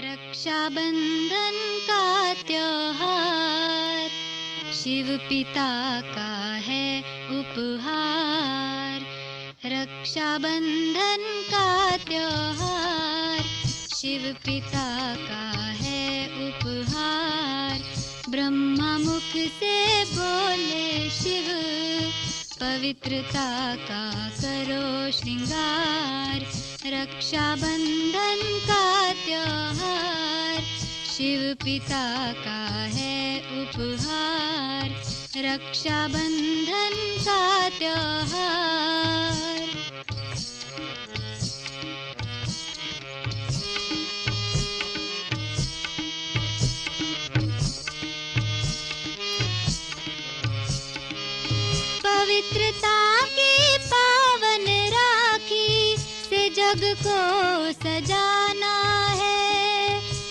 रक्षाबंधन का त्योहार शिव पिता का है उपहार। रक्षाबंधन का त्योहार शिव पिता का है उपहार। ब्रह्मा मुख से बोले शिव, पवित्रता का करो श्रृंगार। रक्षाबंधन का त्योहार शिव पिता का है उपहार। रक्षाबंधन का त्योहार। पवित्रता की पावन राखी से जग को सजाना है।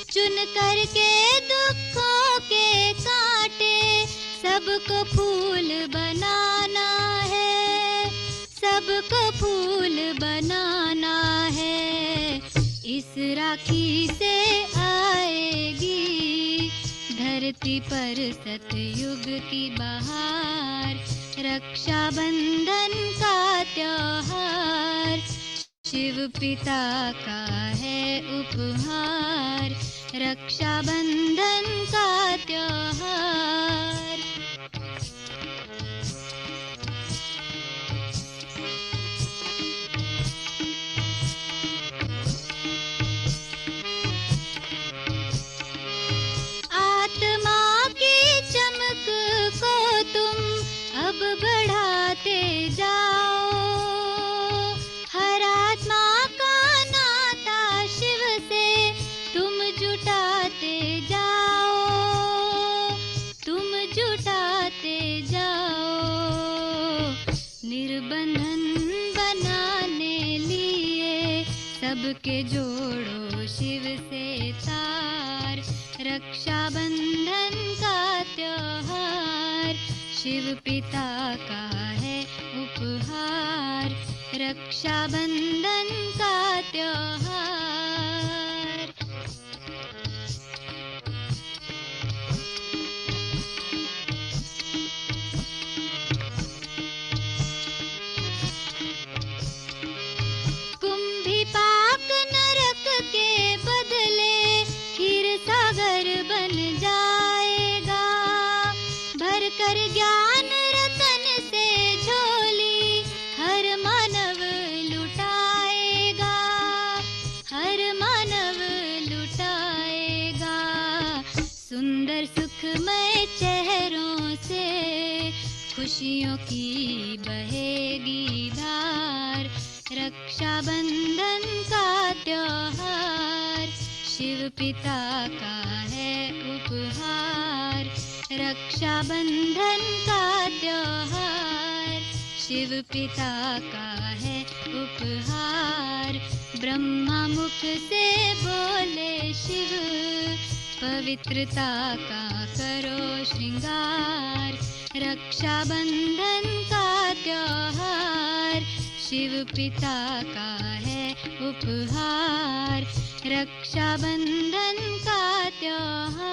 चुन करके दुखों के कांटे सबको फूल बनाना है। सबको फूल बनाना है। इस राखी से आएगी धरती पर सतयुग की बहार। रक्षाबंधन का त्योहार शिव पिता का है उपहार। रक्षाबंधन का त्योहार। आत्मा की चमक को तुम अब बढ़ाते जाओ। हर आत्मा का नाता शिव से तुम जुटाते जाओ। तुम जुटाते जाओ। निर्बंधन बनाने लिए सबके जोड़ो शिव से तार। रक्षाबंधन का त्योहार शिव पिता का है उपहार। रक्षाबंधन का त्योहार। कुंभी पाक नरक के बदले क्षीर सागर बन जाएगा। भर कर ज्ञान रतन से झोली हर मानव लुटाएगा। हर मानव लुटाएगा। सुंदर सुखमय चेहरों से खुशियों की बहेगी धार। रक्षाबंधन का त्योहार शिव पिता का है उपहार। रक्षाबंधन का त्योहार शिव पिता का है उपहार। ब्रह्मा मुख से बोले शिव, पवित्रता का करो श्रृंगार। रक्षाबंधन का त्योहार शिव पिता का है उपहार। रक्षाबंधन का त्योहार।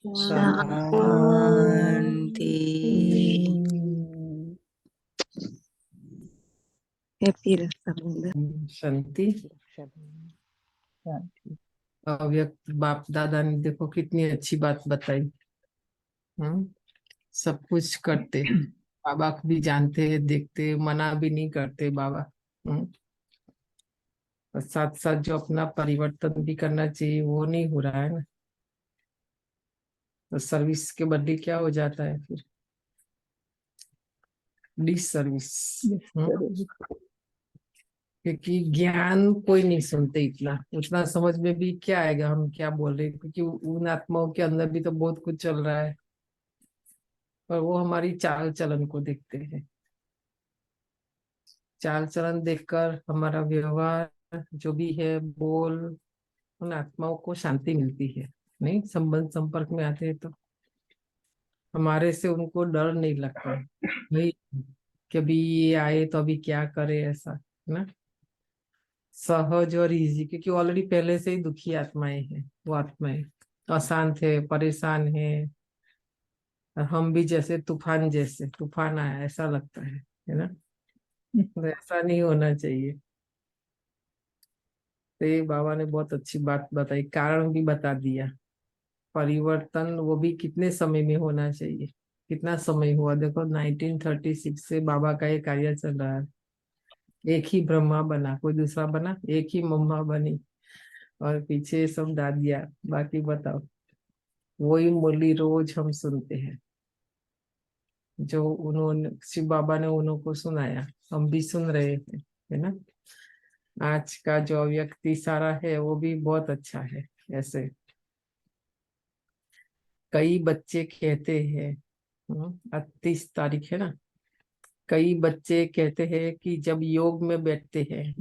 शांति। शांति। शांति। शांति। अव्यक्त बाप दादा ने देखो कितनी अच्छी बात बताई। सब कुछ करते बाबा को भी जानते, देखते, मना भी नहीं करते बाबा। और साथ साथ जो अपना परिवर्तन भी करना चाहिए वो नहीं हो रहा है ना। तो सर्विस के बदले क्या हो जाता है फिर? डिसर्विस। क्योंकि ज्ञान कोई नहीं सुनते, इतना उतना समझ में भी क्या आएगा हम क्या बोल रहे हैं, क्योंकि उन आत्माओं के अंदर भी तो बहुत कुछ चल रहा है, पर वो हमारी चाल चलन को देखते हैं। चाल चलन देखकर हमारा व्यवहार जो भी है, बोल, उन आत्माओं को शांति मिलती है। नहीं, संबंध संपर्क में आते हैं तो हमारे से उनको डर नहीं लगता भाई कि अभी ये आए तो अभी क्या करे, ऐसा है ना। सहज और इजी, क्योंकि ऑलरेडी पहले से ही दुखी आत्माएं हैं, वो आत्माएं अशांत है, परेशान है। और हम भी जैसे तूफान, जैसे तूफान आया ऐसा लगता है ना। तो ऐसा नहीं होना चाहिए। तो ये बाबा ने बहुत अच्छी बात बताई, कारण भी बता दिया। परिवर्तन वो भी कितने समय में होना चाहिए। कितना समय हुआ देखो, 1936 से बाबा का ये कार्य चल रहा है। एक ही ब्रह्मा बना, कोई दूसरा बना? एक ही मम्मा बनी, और पीछे सब दादिया। बाकी बताओ, वही मुरली रोज हम सुनते हैं, जो उन्होंने शिव बाबा ने उनको सुनाया, हम भी सुन रहे हैं, है ना। आज का जो व्यक्ति सारा है वो भी बहुत अच्छा है। ऐसे कई बच्चे कहते हैं, 30 तारीख है ना, कई बच्चे कहते हैं कि जब योग में बैठते हैं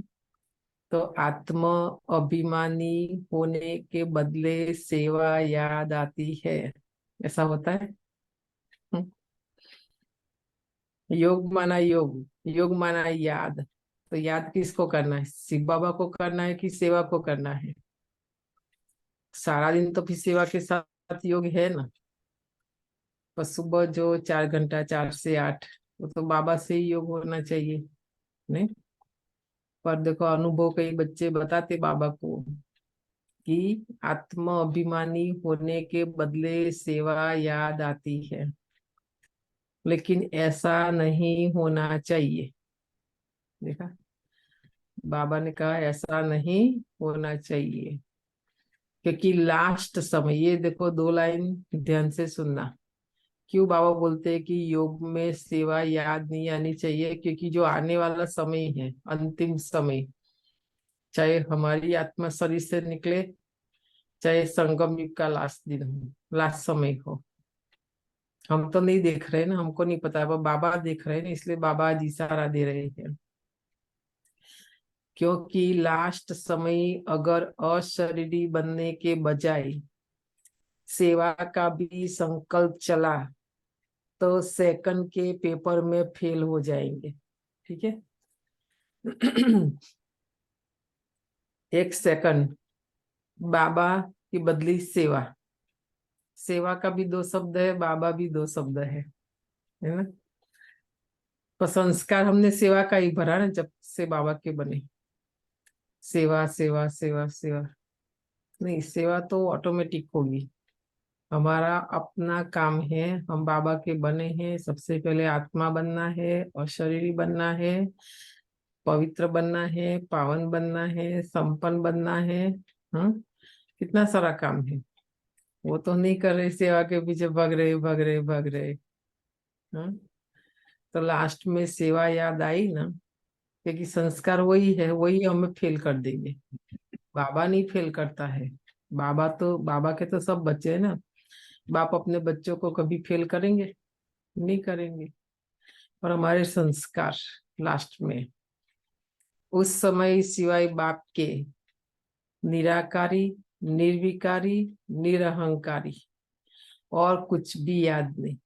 तो आत्म अभिमानी होने के बदले सेवा याद आती है। ऐसा होता है? हम्म, योग माना योग, योग माना याद। तो याद किसको करना है? शिव बाबा को करना है कि सेवा को करना है? सारा दिन तो फिर सेवा के साथ योग है ना। पर सुबह जो 4 घंटा, 4 से 8, वो तो बाबा से ही योग होना चाहिए। नहीं, पर देखो अनुभव कई बच्चे बताते बाबा को कि आत्म अभिमानी होने के बदले सेवा याद आती है। लेकिन ऐसा नहीं होना चाहिए। देखा, बाबा ने कहा ऐसा नहीं होना चाहिए। क्योंकि लास्ट समय, ये देखो 2 लाइन ध्यान से सुनना। क्यों बाबा बोलते हैं कि योग में सेवा याद नहीं आनी चाहिए? क्योंकि जो आने वाला समय है, अंतिम समय, चाहे हमारी आत्मा शरीर से निकले, चाहे संगम युग का लास्ट दिन हो, लास्ट समय हो, हम तो नहीं देख रहे ना, हमको नहीं पता, वो बाबा देख रहे हैं ना, इसलिए बाबा आज इशारा दे रहे हैं। क्योंकि लास्ट समय अगर अशरीरी बनने के बजाय सेवा का भी संकल्प चला तो सेकंड के पेपर में फेल हो जाएंगे। ठीक है। 1 सेकंड बाबा की बदली सेवा, सेवा का भी 2 शब्द है, बाबा भी 2 शब्द है ना। पर संस्कार हमने सेवा का ही भरा ना, जब से बाबा के बने। सेवा सेवा सेवा सेवा नहीं, सेवा तो ऑटोमेटिक होगी। हमारा अपना काम है, हम बाबा के बने हैं, सबसे पहले आत्मा बनना है और शरीर बनना है, पवित्र बनना है, पावन बनना है, संपन्न बनना है। हाँ, कितना सारा काम है। वो तो नहीं कर रहे, सेवा के पीछे भाग रहे भाग रहे भाग रहे। हाँ, तो लास्ट में सेवा याद आई ना, क्योंकि संस्कार वही है, वही हमें फेल कर देंगे। बाबा नहीं फेल करता है। बाबा तो, बाबा के तो सब बच्चे हैं ना। बाप अपने बच्चों को कभी फेल करेंगे? नहीं करेंगे। और हमारे संस्कार लास्ट में, उस समय सिवाय बाप के निराकारी, निर्विकारी, निरहंकारी और कुछ भी याद नहीं।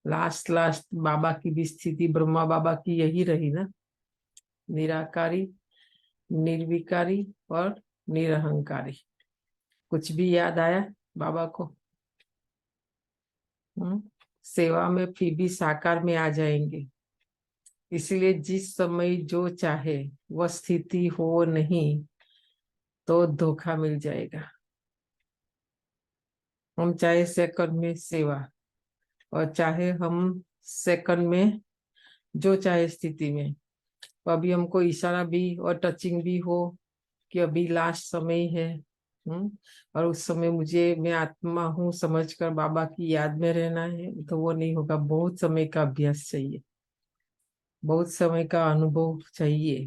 लास्ट लास्ट बाबा की भी स्थिति, ब्रह्मा बाबा की यही रही ना, निराकारी, निर्विकारी और निरहंकारी। कुछ भी याद आया बाबा को? सेवा में फिर भी साकार में आ जाएंगे। इसलिए जिस समय जो चाहे वह स्थिति हो नहीं तो धोखा मिल जाएगा। हम चाहे सेकंड में सेवा, और चाहे हम सेकंड में जो चाहे स्थिति में, तो अभी हमको इशारा भी और टचिंग भी हो कि अभी लास्ट समय है, और उस समय मुझे मैं आत्मा हूँ समझकर बाबा की याद में रहना है, तो वो नहीं होगा। बहुत समय का अभ्यास चाहिए, बहुत समय का अनुभव चाहिए,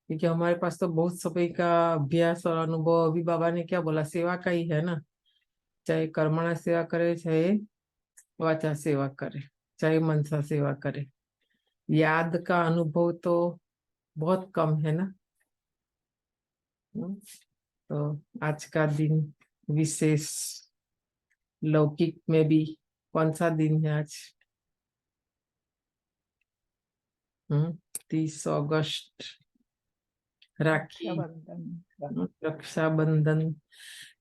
क्योंकि हमारे पास तो बहुत समय का अभ्यास और अनुभव। अभी बाबा ने क्या बोला, सेवा का ही है ना। चाहे कर्मणा सेवा करे, चाहे वाचा सेवा करे, चाहे मनसा सेवा करे, याद का अनुभव तो बहुत कम है ना। हम्म, तो आज का दिन विशेष, लौकिक में भी कौन सा दिन है आज? 30 अगस्त, राखी, रक्षाबंधन।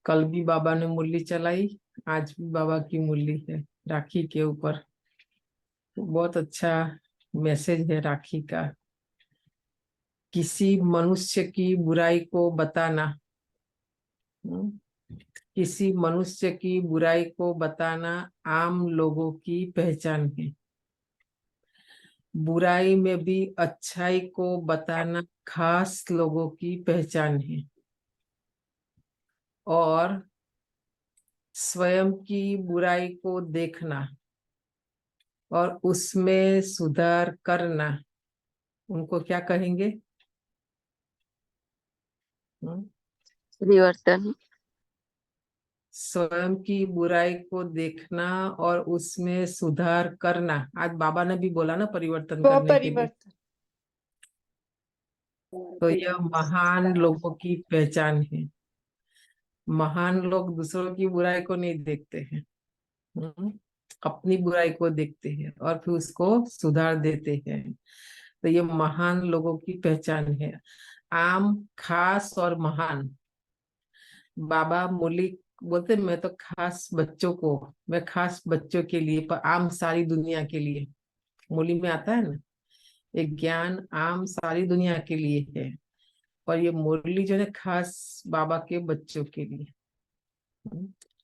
कल भी बाबा ने मुरली चलाई, आज भी बाबा की मुरली है राखी के ऊपर। तो बहुत अच्छा मैसेज है राखी का। किसी मनुष्य की बुराई को बताना, हम्म, किसी मनुष्य की बुराई को बताना आम लोगों की पहचान है। बुराई में भी अच्छाई को बताना खास लोगों की पहचान है। और स्वयं की बुराई को देखना और उसमें सुधार करना, उनको क्या कहेंगे? हम्म? परिवर्तन। स्वयं की बुराई को देखना और उसमें सुधार करना। आज बाबा ने भी बोला ना परिवर्तन वो करने के लिए। परिवर्तन। तो यह महान लोगों की पहचान है। महान लोग दूसरों की बुराई को नहीं देखते हैं, हम्म, अपनी बुराई को देखते हैं और फिर उसको सुधार देते हैं। तो ये महान लोगों की पहचान है। आम, खास और महान। बाबा मुरली बोलते, मैं तो खास बच्चों को, मैं खास बच्चों के लिए, पर आम सारी दुनिया के लिए। मुरली में आता है ना, एक ज्ञान आम सारी दुनिया के लिए है, और ये मुरली जो है खास बाबा के बच्चों के लिए।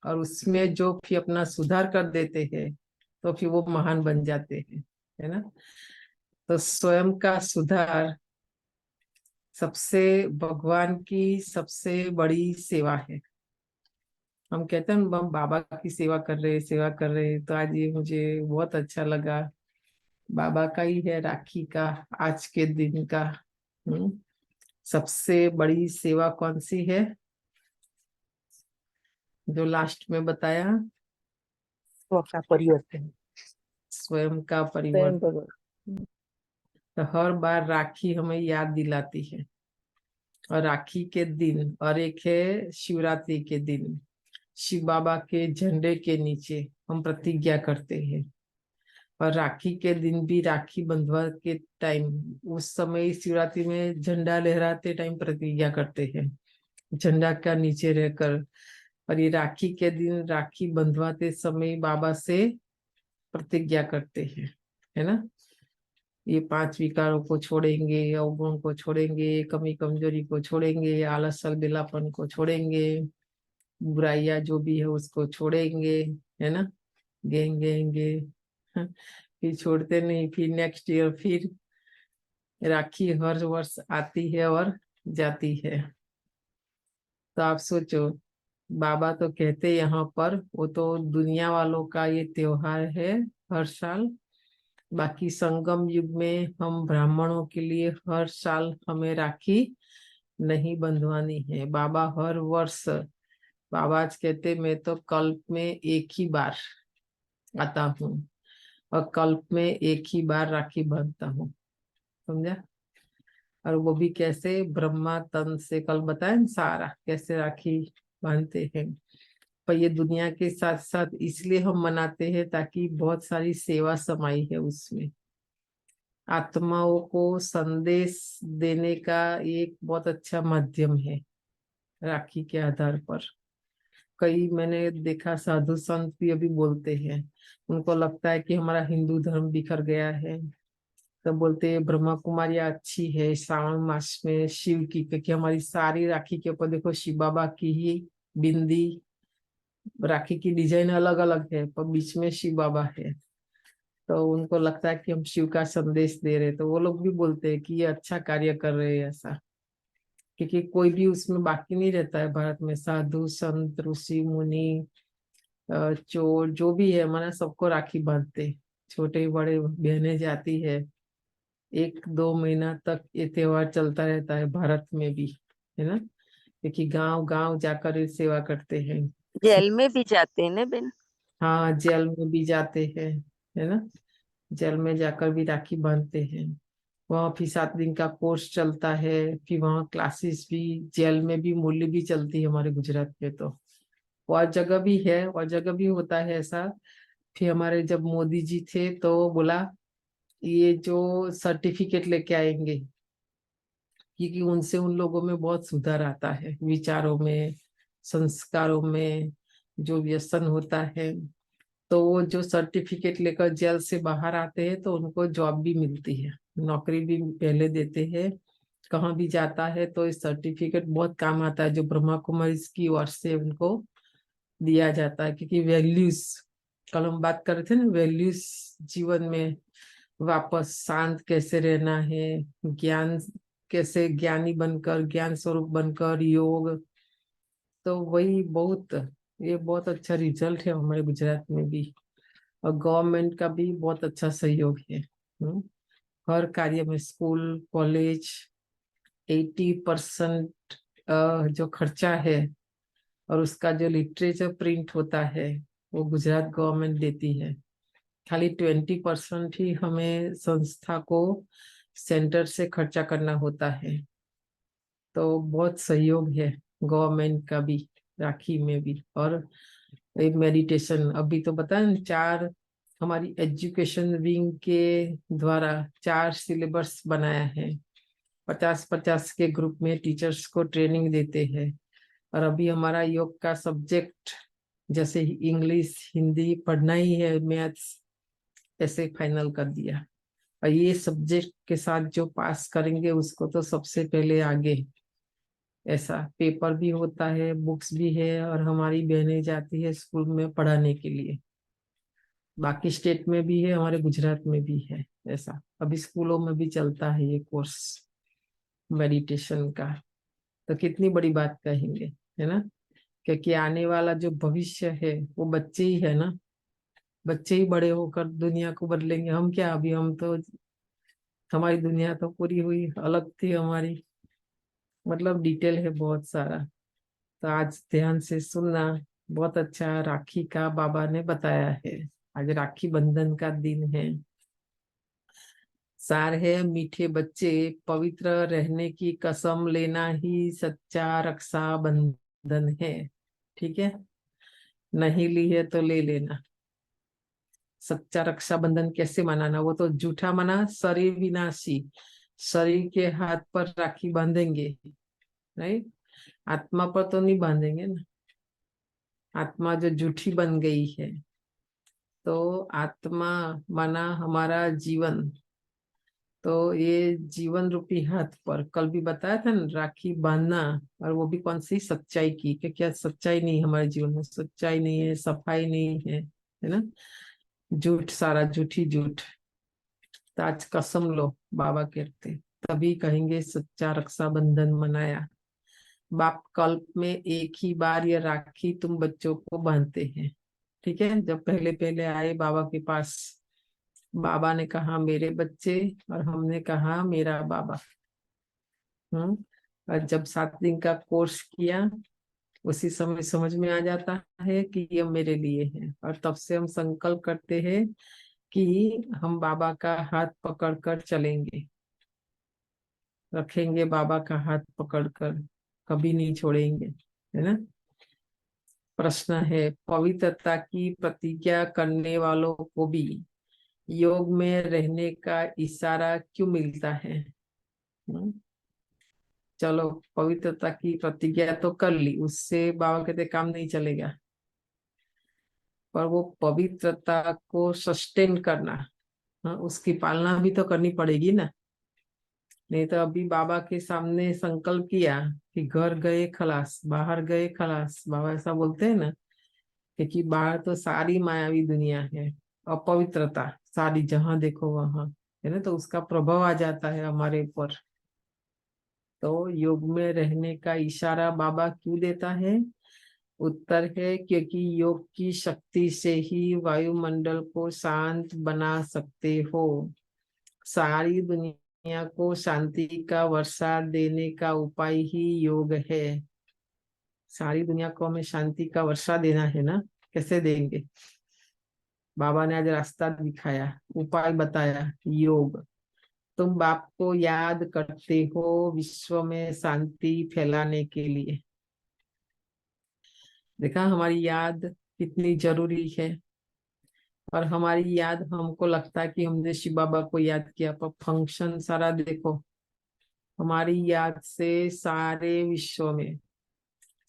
और उसमें जो फिर अपना सुधार कर देते हैं, तो फिर वो महान बन जाते हैं, है ना। तो स्वयं का सुधार सबसे, भगवान की सबसे बड़ी सेवा है। हम कहते हैं हम बाबा की सेवा कर रहे, सेवा कर रहे। तो आज ये मुझे बहुत अच्छा लगा, बाबा का ही है राखी का, आज के दिन का। हम्म, सबसे बड़ी सेवा कौन सी है, जो लास्ट में बताया? का परिवर्तन। स्वयं का स्वयं परिवर्तन। भगवान। तो हर बार राखी हमें याद दिलाती है। और राखी के दिन, और एक है शिवरात्रि के दिन, शिव बाबा के झंडे के नीचे हम प्रतिज्ञा करते हैं। और राखी के दिन भी, राखी बंधवा के टाइम, उस समय शिवरात्रि में झंडा लहराते टाइम प्रतिज्ञा करते हैं, झंडा का नीचे रहकर। और ये राखी के दिन, राखी बंधवाते समय बाबा से प्रतिज्ञा करते हैं, है ना। ये 5 विकारों को छोड़ेंगे, अवगुण को छोड़ेंगे, कमी कमजोरी को छोड़ेंगे, आलस अलबेलापन को छोड़ेंगे, बुराइयां जो भी है उसको छोड़ेंगे, है ना। गेंगे फिर छोड़ते नहीं, फिर नेक्स्ट ईयर फिर राखी हर वर्ष आती है और जाती है। तो आप सोचो, बाबा तो कहते यहाँ पर, वो तो दुनिया वालों का ये त्योहार है हर साल। बाकी संगम युग में हम ब्राह्मणों के लिए हर साल हमें राखी नहीं बंधवानी है। बाबा हर वर्ष, बाबा आज कहते मैं तो कल्प में एक ही बार आता हूँ, और कल्प में एक ही बार राखी बांधता हूँ, समझा। और वो भी कैसे, ब्रह्मा तन से, कल बताया ना सारा कैसे राखी बांधते हैं। पर ये दुनिया के साथ साथ इसलिए हम मनाते हैं ताकि बहुत सारी सेवा समाई है उसमें। आत्माओं को संदेश देने का एक बहुत अच्छा माध्यम है राखी के आधार पर। कई मैंने देखा साधु संत भी अभी बोलते हैं, उनको लगता है कि हमारा हिंदू धर्म बिखर गया है, तो बोलते हैं ब्रह्मा कुमारियाँ अच्छी है श्रावण मास में शिव की, क्योंकि हमारी सारी राखी के ऊपर देखो शिव बाबा की ही बिंदी, राखी की डिजाइन अलग अलग है पर बीच में शिव बाबा है। तो उनको लगता है कि हम शिव का संदेश दे रहे, तो वो लोग भी बोलते हैं कि ये अच्छा कार्य कर रहे हैं ऐसा। क्योंकि कोई भी उसमें बाकी नहीं रहता है भारत में। साधु संत ऋषि मुनि चोर जो भी है हमारा सबको राखी बांधते, छोटे बड़े बहनें जाती है। 1-2 महीना तक ये त्योहार चलता रहता है भारत में भी, है ना, क्योंकि गांव गांव जाकर ये सेवा करते हैं। जेल में भी जाते हैं ना बेन? हाँ, जेल में भी जाते हैं, है ना, जेल में जाकर भी राखी बांधते हैं। वहाँ फिर 7 दिन का कोर्स चलता है, फिर वहाँ क्लासेस भी, जेल में भी मूल्य भी चलती है हमारे गुजरात में तो। और जगह भी है, और जगह भी होता है ऐसा। फिर हमारे जब मोदी जी थे तो बोला ये जो सर्टिफिकेट लेके आएंगे, क्योंकि उनसे उन लोगों में बहुत सुधार आता है, विचारों में, संस्कारों में जो व्यसन होता है। तो वो जो सर्टिफिकेट लेकर जेल से बाहर आते हैं तो उनको जॉब भी मिलती है, नौकरी भी पहले देते हैं। कहाँ भी जाता है तो इस सर्टिफिकेट बहुत काम आता है, जो ब्रह्मा कुमारी की ओर से उनको दिया जाता है। क्योंकि वैल्यूज, कल हम बात कर रहे थे ना, वैल्यूज जीवन में वापस शांत कैसे रहना है, ज्ञान कैसे, ज्ञानी बनकर, ज्ञान स्वरूप बनकर योग। तो वही बहुत, ये बहुत अच्छा रिजल्ट है हमारे गुजरात में भी। और गवर्नमेंट का भी बहुत अच्छा सहयोग है। हर कार्य में, स्कूल कॉलेज, 80% जो खर्चा है और उसका जो लिटरेचर प्रिंट होता है वो गुजरात गवर्नमेंट देती है। खाली 20% ही हमें संस्था को सेंटर से खर्चा करना होता है। तो बहुत सहयोग है गवर्नमेंट का भी राखी में भी। और एक मेडिटेशन, अभी तो पता है 4, हमारी एजुकेशन विंग के द्वारा 4 सिलेबस बनाया है। 50-50 के ग्रुप में टीचर्स को ट्रेनिंग देते हैं। और अभी हमारा योग का सब्जेक्ट जैसे इंग्लिश हिंदी पढ़ना ही है, मैथ्स ऐसे फाइनल कर दिया। और ये सब्जेक्ट के साथ जो पास करेंगे उसको तो सबसे पहले आगे, ऐसा पेपर भी होता है, बुक्स भी है, और हमारी बहनें जाती है स्कूल में पढ़ाने के लिए। बाकी स्टेट में भी है, हमारे गुजरात में भी है ऐसा। अभी स्कूलों में भी चलता है ये कोर्स मेडिटेशन का। तो कितनी बड़ी बात कहेंगे, है ना, क्योंकि आने वाला जो भविष्य है वो बच्चे ही है ना। बच्चे ही बड़े होकर दुनिया को बदलेंगे। हम क्या, अभी हम तो, हमारी दुनिया तो पूरी हुई, अलग थी हमारी। मतलब डिटेल है बहुत सारा। तो आज ध्यान से सुनना, बहुत अच्छा राखी का बाबा ने बताया है। आज राखी बंधन का दिन है। सार है, मीठे बच्चे, पवित्र रहने की कसम लेना ही सच्चा रक्षा बंधन है। ठीक है, नहीं ली है तो ले लेना। सच्चा रक्षा बंधन कैसे मनाना, वो तो झूठा मना, शरीर विनाशी। शरीर के हाथ पर राखी बांधेंगे, नहीं, आत्मा पर तो नहीं बांधेंगे ना। आत्मा जो झूठी बन गई है, तो आत्मा माना हमारा जीवन। तो ये जीवन रूपी हाथ पर, कल भी बताया था ना, राखी बांधना। और वो भी कौन सी, सच्चाई की, कि क्या सच्चाई नहीं, हमारे जीवन में सच्चाई नहीं है, सफाई नहीं है ना, झूठ, सारा झूठी झूठ। तो आज कसम लो, बाबा कहते, तभी कहेंगे सच्चा रक्षा बंधन मनाया। बाप कल्प में एक ही बार ये राखी तुम बच्चों को बांधते हैं। ठीक है, जब पहले पहले आए बाबा के पास, बाबा ने कहा मेरे बच्चे, और हमने कहा मेरा बाबा। और जब 7 दिन का कोर्स किया, उसी समय समझ में आ जाता है कि ये मेरे लिए है। और तब से हम संकल्प करते हैं कि हम बाबा का हाथ पकड़कर चलेंगे, रखेंगे बाबा का हाथ पकड़कर, कभी नहीं छोड़ेंगे, है ना। प्रश्न है, पवित्रता की प्रतिज्ञा करने वालों को भी योग में रहने का इशारा क्यों मिलता है? हम्म, चलो, पवित्रता की प्रतिज्ञा तो कर ली, उससे बाबा कहते काम नहीं चलेगा। पर वो पवित्रता को सस्टेन करना, हाँ, उसकी पालना भी तो करनी पड़ेगी ना। नहीं तो अभी बाबा के सामने संकल्प किया कि घर गए खलास, बाहर गए खलास, बाबा ऐसा बोलते हैं ना, क्योंकि बाहर तो सारी मायावी दुनिया है, अपवित्रता सारी, जहां देखो वहां, है ना। तो उसका प्रभाव आ जाता है हमारे ऊपर। तो योग में रहने का इशारा बाबा क्यों देता है? उत्तर है क्योंकि योग की शक्ति से ही वायुमंडल को शांत बना सकते हो। सारी दुनिया को शांति का वर्षा देने का उपाय ही योग है। सारी दुनिया को हमें शांति का वर्षा देना है ना, कैसे देंगे? बाबा ने आज रास्ता दिखाया, उपाय बताया, योग। तुम बाप को याद करते हो विश्व में शांति फैलाने के लिए। देखा हमारी याद कितनी जरूरी है। और हमारी याद, हमको लगता है कि हमने शिव बाबा को याद किया, पर फंक्शन सारा देखो, हमारी याद से सारे विश्व में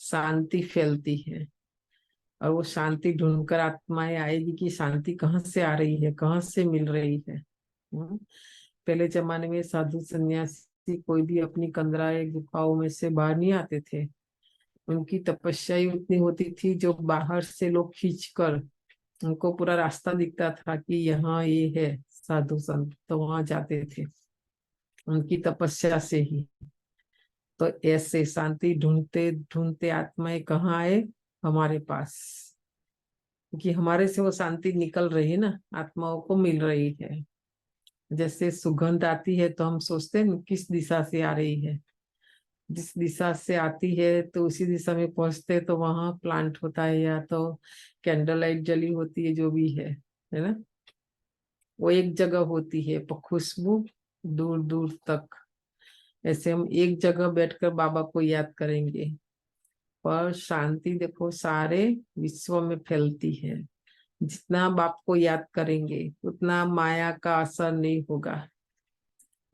शांति फैलती है। और वो शांति ढूंढकर आत्माएं आएगी कि शांति कहाँ से आ रही है, कहाँ से मिल रही है। पहले जमाने में साधु सन्यासी कोई भी अपनी कंदराए गुफाओं में से बाहर नहीं आते थे। उनकी तपस्या ही उतनी होती थी, जो बाहर से लोग खींचकर, उनको पूरा रास्ता दिखता था कि यहाँ ये है साधु संत, तो वहां जाते थे उनकी तपस्या से ही। तो ऐसे शांति ढूंढते ढूंढते आत्माएं कहाँ आए? हमारे पास, क्योंकि हमारे से वो शांति निकल रही है ना, आत्माओं को मिल रही है। जैसे सुगंध आती है तो हम सोचते हैं किस दिशा से आ रही है, जिस दिशा से आती है तो उसी दिशा में पहुंचते, तो वहां प्लांट होता है या तो कैंडल लाइट जली होती है, जो भी है ना, वो एक जगह होती है, पर खुशबू दूर दूर तक। ऐसे हम एक जगह बैठकर बाबा को याद करेंगे, पर शांति देखो सारे विश्व में फैलती है। जितना बाप को याद करेंगे उतना माया का असर नहीं होगा।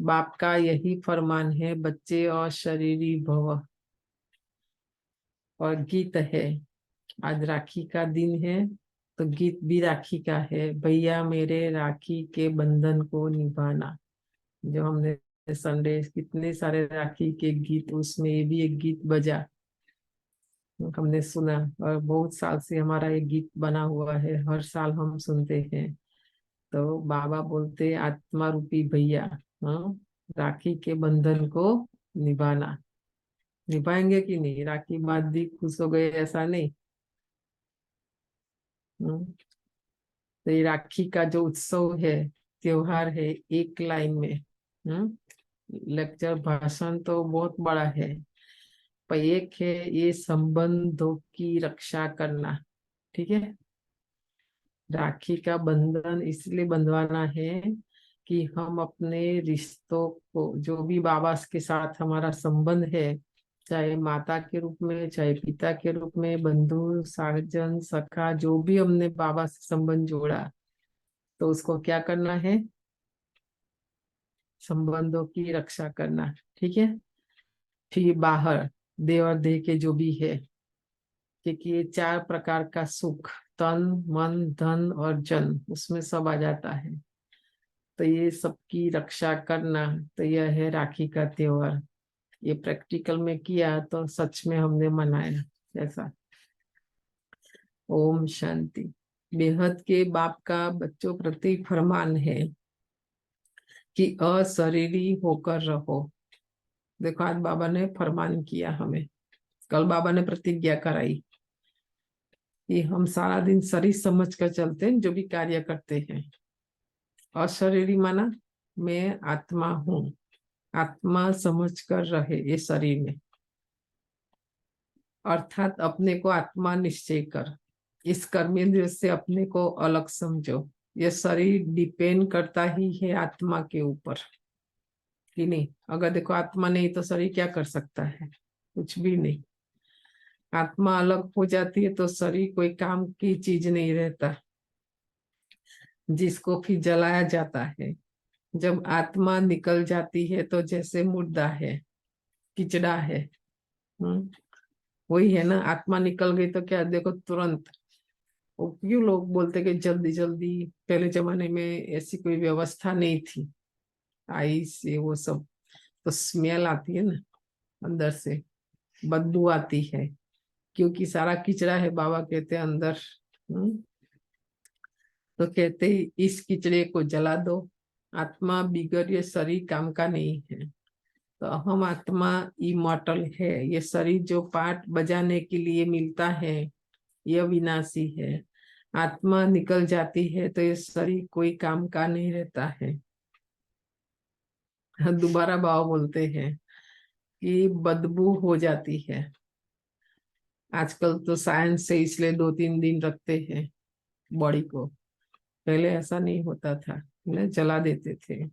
बाप का यही फरमान है, बच्चे और शरीरी भव। और गीत है, आज राखी का दिन है तो गीत भी राखी का है, भैया मेरे राखी के बंधन को निभाना। जो हमने संडे कितने सारे राखी के गीत, उसमें ये भी एक गीत बजा, हमने सुना। और बहुत साल से हमारा एक गीत बना हुआ है, हर साल हम सुनते हैं। तो बाबा बोलते आत्मा रूपी भैया, हाँ, राखी के बंधन को निभाना। निभाएंगे कि नहीं? राखी बांध दी खुश हो गए, ऐसा नहीं। तो ये राखी का जो उत्सव है, त्योहार है, एक लाइन में लेक्चर भाषण तो बहुत बड़ा है, पर एक है ये संबंधों की रक्षा करना। ठीक है, राखी का बंधन इसलिए बंधवाना है कि हम अपने रिश्तों को, जो भी बाबा के साथ हमारा संबंध है, चाहे माता के रूप में, चाहे पिता के रूप में, बंधु साजन सखा, जो भी हमने बाबा से संबंध जोड़ा, तो उसको क्या करना है? संबंधों की रक्षा करना। ठीक है, फिर बाहर देह और देह के जो भी है, क्योंकि ये 4 प्रकार का सुख, तन मन धन और जन, उसमें सब आ जाता है। तो ये सबकी रक्षा करना, तो यह है राखी का त्योहार। ये प्रैक्टिकल में किया तो सच में हमने मनाया ऐसा। ओम शांति। बेहद के बाप का बच्चों प्रति फरमान है कि अशरीरी होकर रहो। देखो आज बाबा ने फरमान किया हमें, कल बाबा ने प्रतिज्ञा कराई कि हम सारा दिन शरीर समझ कर चलते हैं, जो भी कार्य करते हैं। अशरीरी माना मैं आत्मा हूँ, आत्मा समझ कर रहे ये शरीर में, अर्थात अपने को आत्मा निश्चय कर, इस कर्मेंद्रिय से अपने को अलग समझो। ये शरीर डिपेंड करता ही है आत्मा के ऊपर कि नहीं? अगर देखो आत्मा नहीं तो शरीर क्या कर सकता है? कुछ भी नहीं। आत्मा अलग हो जाती है तो शरीर कोई काम की चीज नहीं रहता, जिसको फिर जलाया जाता है। जब आत्मा निकल जाती है तो जैसे मुर्दा है, किचड़ा है। वही है ना, आत्मा निकल गई तो क्या देखो तुरंत। वो क्यों लोग बोलते कि जल्दी जल्दी, पहले जमाने में ऐसी कोई व्यवस्था नहीं थी, आई से वो सब, तो स्मेल आती है ना अंदर से, बदबू आती है, क्योंकि सारा किचड़ा है, बाबा कहते हैं अंदर। तो कहते इस किचड़े को जला दो। आत्मा बिगर ये शरीर काम का नहीं है। तो हम आत्मा इमॉर्टल है। ये शरीर जो पाठ बजाने के लिए मिलता है यह विनाशी है। आत्मा निकल जाती है तो ये शरीर कोई काम का नहीं रहता है। दोबारा भाव बोलते हैं कि बदबू हो जाती है। आजकल तो साइंस से इसलिए 2-3 दिन रखते हैं बॉडी को। पहले ऐसा नहीं होता था, ना जला देते थे।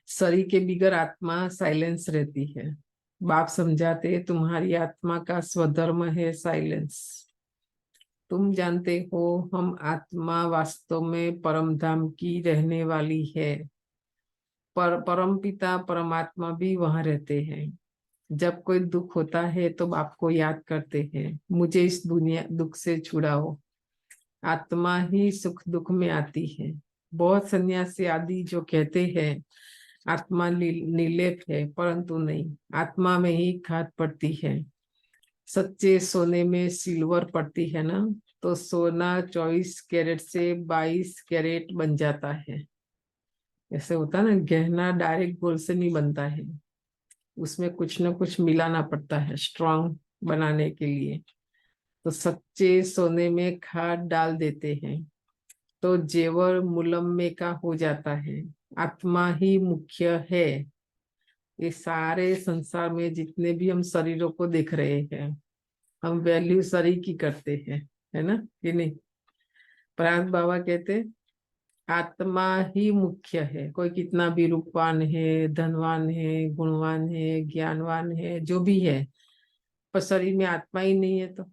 शरीर के बिगर आत्मा साइलेंस रहती है। बाप समझाते तुम्हारी आत्मा का स्वधर्म है साइलेंस। तुम जानते हो हम आत्मा वास्तव में परम धाम की रहने वाली है। परम पिता परमात्मा भी वहां रहते हैं। जब कोई दुख होता है तो बाप को याद करते हैं, मुझे इस दुनिया दुख से छुड़ाओ। आत्मा ही सुख दुख में आती है। बहुत सन्यासी आदि जो कहते हैं आत्मा निर्लेप है, परंतु नहीं, आत्मा में ही खाद पड़ती है। सच्चे सोने में सिल्वर पड़ती है ना, तो सोना 24 कैरेट से 22 कैरेट बन जाता है। ऐसे होता है ना, गहना डायरेक्ट गोल्ड से नहीं बनता है, उसमें कुछ ना कुछ मिलाना पड़ता है स्ट्रांग बनाने के लिए। तो सच्चे सोने में खाद डाल देते हैं तो जेवर मुलम्मे का हो जाता है। आत्मा ही मुख्य है। ये सारे संसार में जितने भी हम शरीरों को देख रहे हैं, हम वैल्यू शरीर की करते हैं, है ना कि नहीं। प्रहलाद बाबा कहते आत्मा ही मुख्य है। कोई कितना भी रूपवान है, धनवान है, गुणवान है, ज्ञानवान है, जो भी है, पर शरीर में आत्मा ही नहीं है तो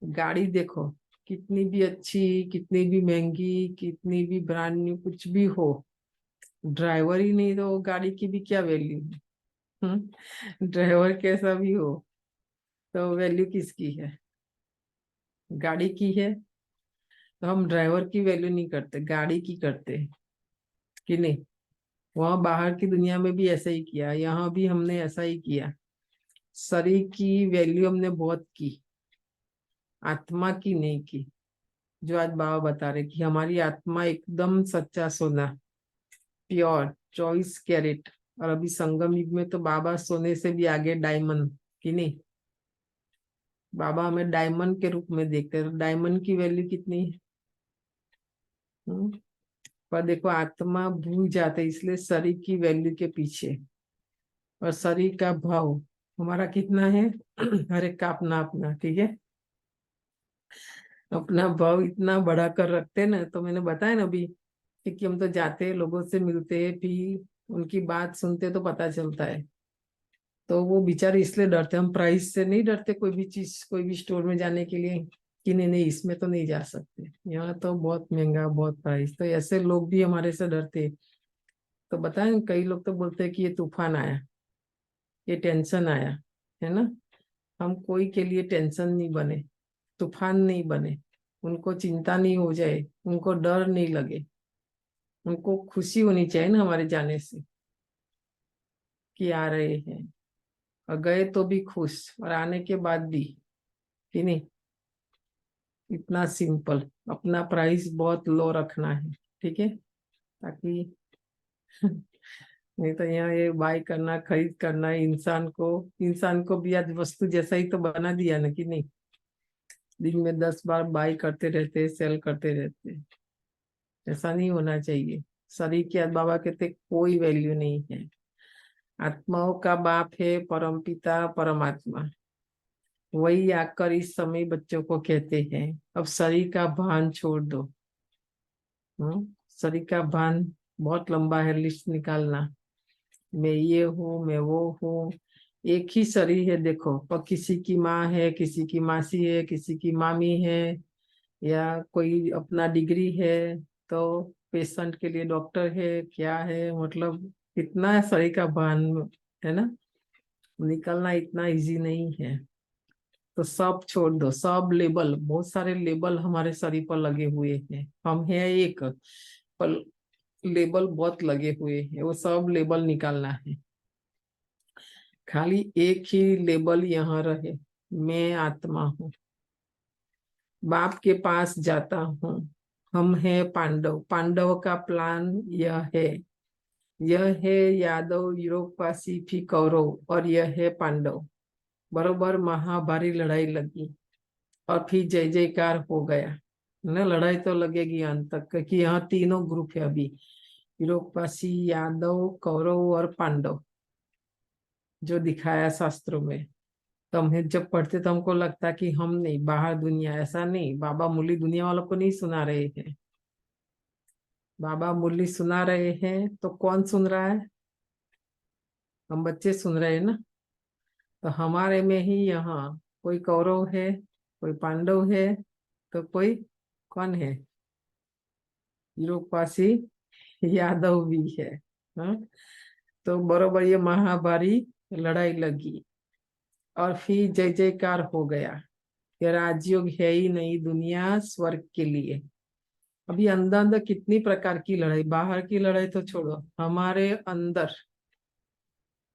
गाड़ी देखो कितनी भी अच्छी, कितनी भी महंगी, कितनी भी ब्रांड न्यू कुछ भी हो, ड्राइवर ही नहीं तो गाड़ी की भी क्या वैल्यू है। ड्राइवर कैसा भी हो तो वैल्यू किसकी है? गाड़ी की है। तो हम ड्राइवर की वैल्यू नहीं करते, गाड़ी की करते हैं कि नहीं। वहां बाहर की दुनिया में भी ऐसा ही किया, यहाँ भी हमने ऐसा ही किया। शरीर की वैल्यू हमने बहुत की, आत्मा की नहीं की। जो आज बाबा बता रहे कि हमारी आत्मा एकदम सच्चा सोना, प्योर 24 कैरेट। और अभी संगम युग में तो बाबा सोने से भी आगे डायमंड की नहीं। बाबा हमें डायमंड के रूप में देखते हैं। तो डायमंड की वैल्यू कितनी है? पर देखो आत्मा भूल जाते इसलिए शरीर की वैल्यू के पीछे। और शरीर का भाव हमारा कितना है? हर एक का अपना अपना, ठीक है। अपना भाव इतना बढ़ा कर रखते हैं ना, तो मैंने बताया ना अभी, क्योंकि हम तो जाते हैं, लोगों से मिलते हैं, फिर उनकी बात सुनते तो पता चलता है। तो वो बेचारे इसलिए डरते, हम प्राइस से नहीं डरते कोई भी चीज, कोई भी स्टोर में जाने के लिए कि नहीं नहीं इसमें तो नहीं जा सकते, यहाँ तो बहुत महंगा, बहुत प्राइस। तो ऐसे लोग भी हमारे से डरते। तो बताएं, कई लोग तो बोलते हैं कि ये तूफान आया, ये टेंशन आया, है ना। हम कोई के लिए टेंशन नहीं बने, तूफान नहीं बने, उनको चिंता नहीं हो जाए, उनको डर नहीं लगे। उनको खुशी होनी चाहिए ना हमारे जाने से कि आ रहे हैं, और गए तो भी खुश, और आने के बाद भी कि नहीं। इतना सिंपल, अपना प्राइस बहुत लो रखना है, ठीक है, ताकि नहीं तो यहाँ ये बाय करना, खरीद करना, इंसान को भी आज वस्तु जैसा ही तो बना दिया ना कि नहीं। दिन में 10 बार बाय करते रहते, सेल करते रहते। ऐसा नहीं होना चाहिए। शरीर की आज बाबा कहते कोई वैल्यू नहीं है। आत्माओं का बाप है परम पिता परमात्मा। वही आकर इस समय बच्चों को कहते हैं अब शरीर का भान छोड़ दो। शरीर का भान बहुत लंबा है, लिस्ट निकालना। मैं ये हूँ, मैं वो हूँ। एक ही शरीर है देखो, पर किसी की माँ है, किसी की मासी है, किसी की मामी है, या कोई अपना डिग्री है, तो पेशेंट के लिए डॉक्टर है, क्या है, मतलब कितना शरीर का भान है ना। निकलना इतना इजी नहीं है। तो सब छोड़ दो, सब लेबल, बहुत सारे लेबल हमारे शरीर पर लगे हुए हैं। हम हैं एक, पर लेबल बहुत लगे हुए हैं, वो सब लेबल निकालना है। खाली एक ही लेबल यहाँ रहे, मैं आत्मा हूँ, बाप के पास जाता हूँ। हम हैं पांडव, पांडव का प्लान यह है यह है यादव यूरोपवासी फिर कौरव और यह है पांडव। बरोबर महाभारी लड़ाई लगी और फिर जय जयकार हो गया ना। लड़ाई तो लगेगी अंत तक, क्योंकि यहाँ तीनों ग्रुप है अभी, यूरोपवासी, यादव, कौरव और पांडव, जो दिखाया शास्त्रों में। तो हम जब पढ़ते तो हमको लगता कि हम नहीं, बाहर दुनिया, ऐसा नहीं। बाबा मुरली दुनिया वालों को नहीं सुना रहे हैं, बाबा मुरली सुना रहे हैं। तो कौन सुन रहा है? हम बच्चे सुन रहे हैं ना। तो हमारे में ही यहाँ कोई कौरव है, कोई पांडव है, तो कोई कौन है? यूरोपवासी, यादव भी है। हाँ, तो बरोबर ये महाभारी लड़ाई लगी और फिर जय जयकार हो गया कि राजयोग है ही नहीं दुनिया स्वर्ग के लिए। अभी अंदर अंदर कितनी प्रकार की लड़ाई, बाहर की लड़ाई तो छोड़ो, हमारे अंदर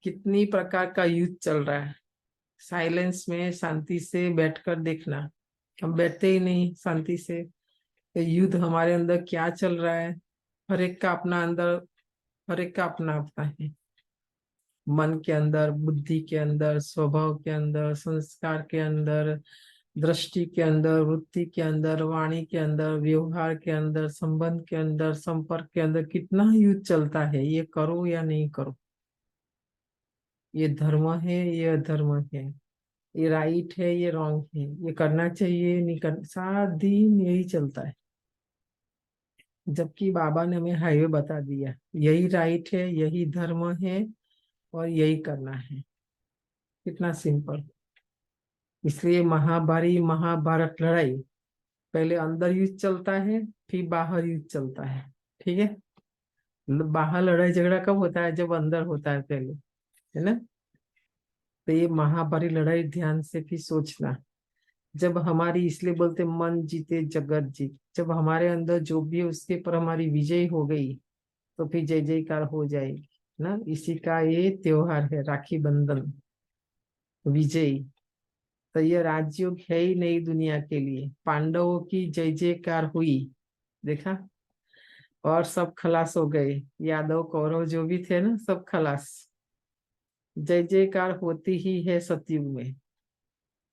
कितनी प्रकार का युद्ध चल रहा है। साइलेंस में शांति से बैठकर देखना, हम बैठते ही नहीं शांति से। ये युद्ध हमारे अंदर क्या चल रहा है, हर एक का अपना अंदर, हर एक का अपना अपना है। मन के अंदर, बुद्धि के अंदर, स्वभाव के अंदर, संस्कार के अंदर, दृष्टि के अंदर, वृत्ति के अंदर, वाणी के अंदर, व्यवहार के अंदर, संबंध के अंदर, संपर्क के अंदर कितना युद्ध चलता है। ये करो या नहीं करो, ये धर्म है, ये अधर्म है, ये राइट है, ये रॉन्ग है, ये करना चाहिए, नहीं करना, सारा दिन यही चलता है। जबकि बाबा ने हमें हाईवे बता दिया, यही राइट है, यही धर्म है और यही करना है। कितना सिंपल। इसलिए महाभारी महाभारत लड़ाई, पहले अंदर युद्ध चलता है, फिर बाहर युद्ध चलता है। ठीक है, बाहर लड़ाई झगड़ा कब होता है? जब अंदर होता है पहले, है ना। तो ये महाभारी लड़ाई ध्यान से फिर सोचना। जब हमारी, इसलिए बोलते मन जीते जगत जीत, जब हमारे अंदर जो भी है उसके पर हमारी विजय हो गई, तो फिर जय जयकार हो जाएगी ना। इसी का ये त्योहार है राखी बंधन, विजय। तो ये राजयोग है ही नहीं दुनिया के लिए। पांडवों की जय जयकार हुई, देखा, और सब खलास हो गए। यादव कौरव जो भी थे ना, सब खलास। जय जयकार होती ही है सतयुग में।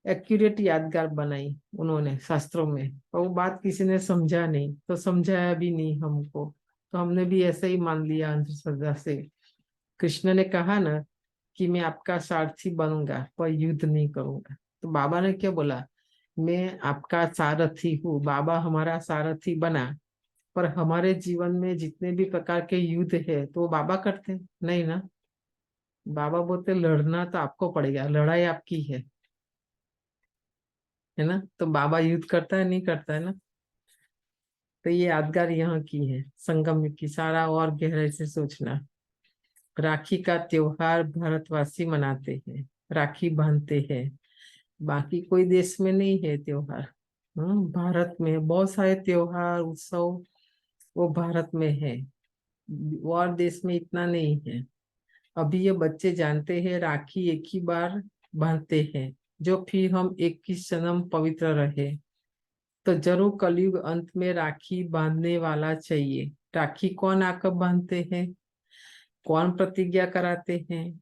एक्यूरेट यादगार बनाई उन्होंने शास्त्रों में, और वो बात किसी ने समझा नहीं, तो समझाया भी नहीं हमको, तो हमने भी ऐसे ही मान लिया अंधश्रद्धा से। कृष्ण ने कहा ना कि मैं आपका सारथी बनूंगा पर युद्ध नहीं करूंगा। तो बाबा ने क्या बोला? मैं आपका सारथी हूँ। बाबा हमारा सारथी बना, पर हमारे जीवन में जितने भी प्रकार के युद्ध है तो वो बाबा करते नहीं ना। बाबा बोलते लड़ना तो आपको पड़ेगा, लड़ाई आपकी है ना। तो बाबा युद्ध करता है नहीं करता है ना। तो ये यादगार यहाँ की है, संगम युग की। सारा और गहराई से सोचना। राखी का त्योहार भारतवासी मनाते हैं, राखी बांधते हैं। बाकी कोई देश में नहीं है त्योहार। भारत में बहुत सारे त्योहार उत्सव वो भारत में है, और देश में इतना नहीं है। अभी ये बच्चे जानते हैं राखी एक ही बार बांधते हैं, जो फिर हम 21 जन्म पवित्र रहे। तो जरूर कलयुग अंत में राखी बांधने वाला चाहिए। राखी कौन आकर बांधते हैं, कौन प्रतिज्ञा कराते हैं?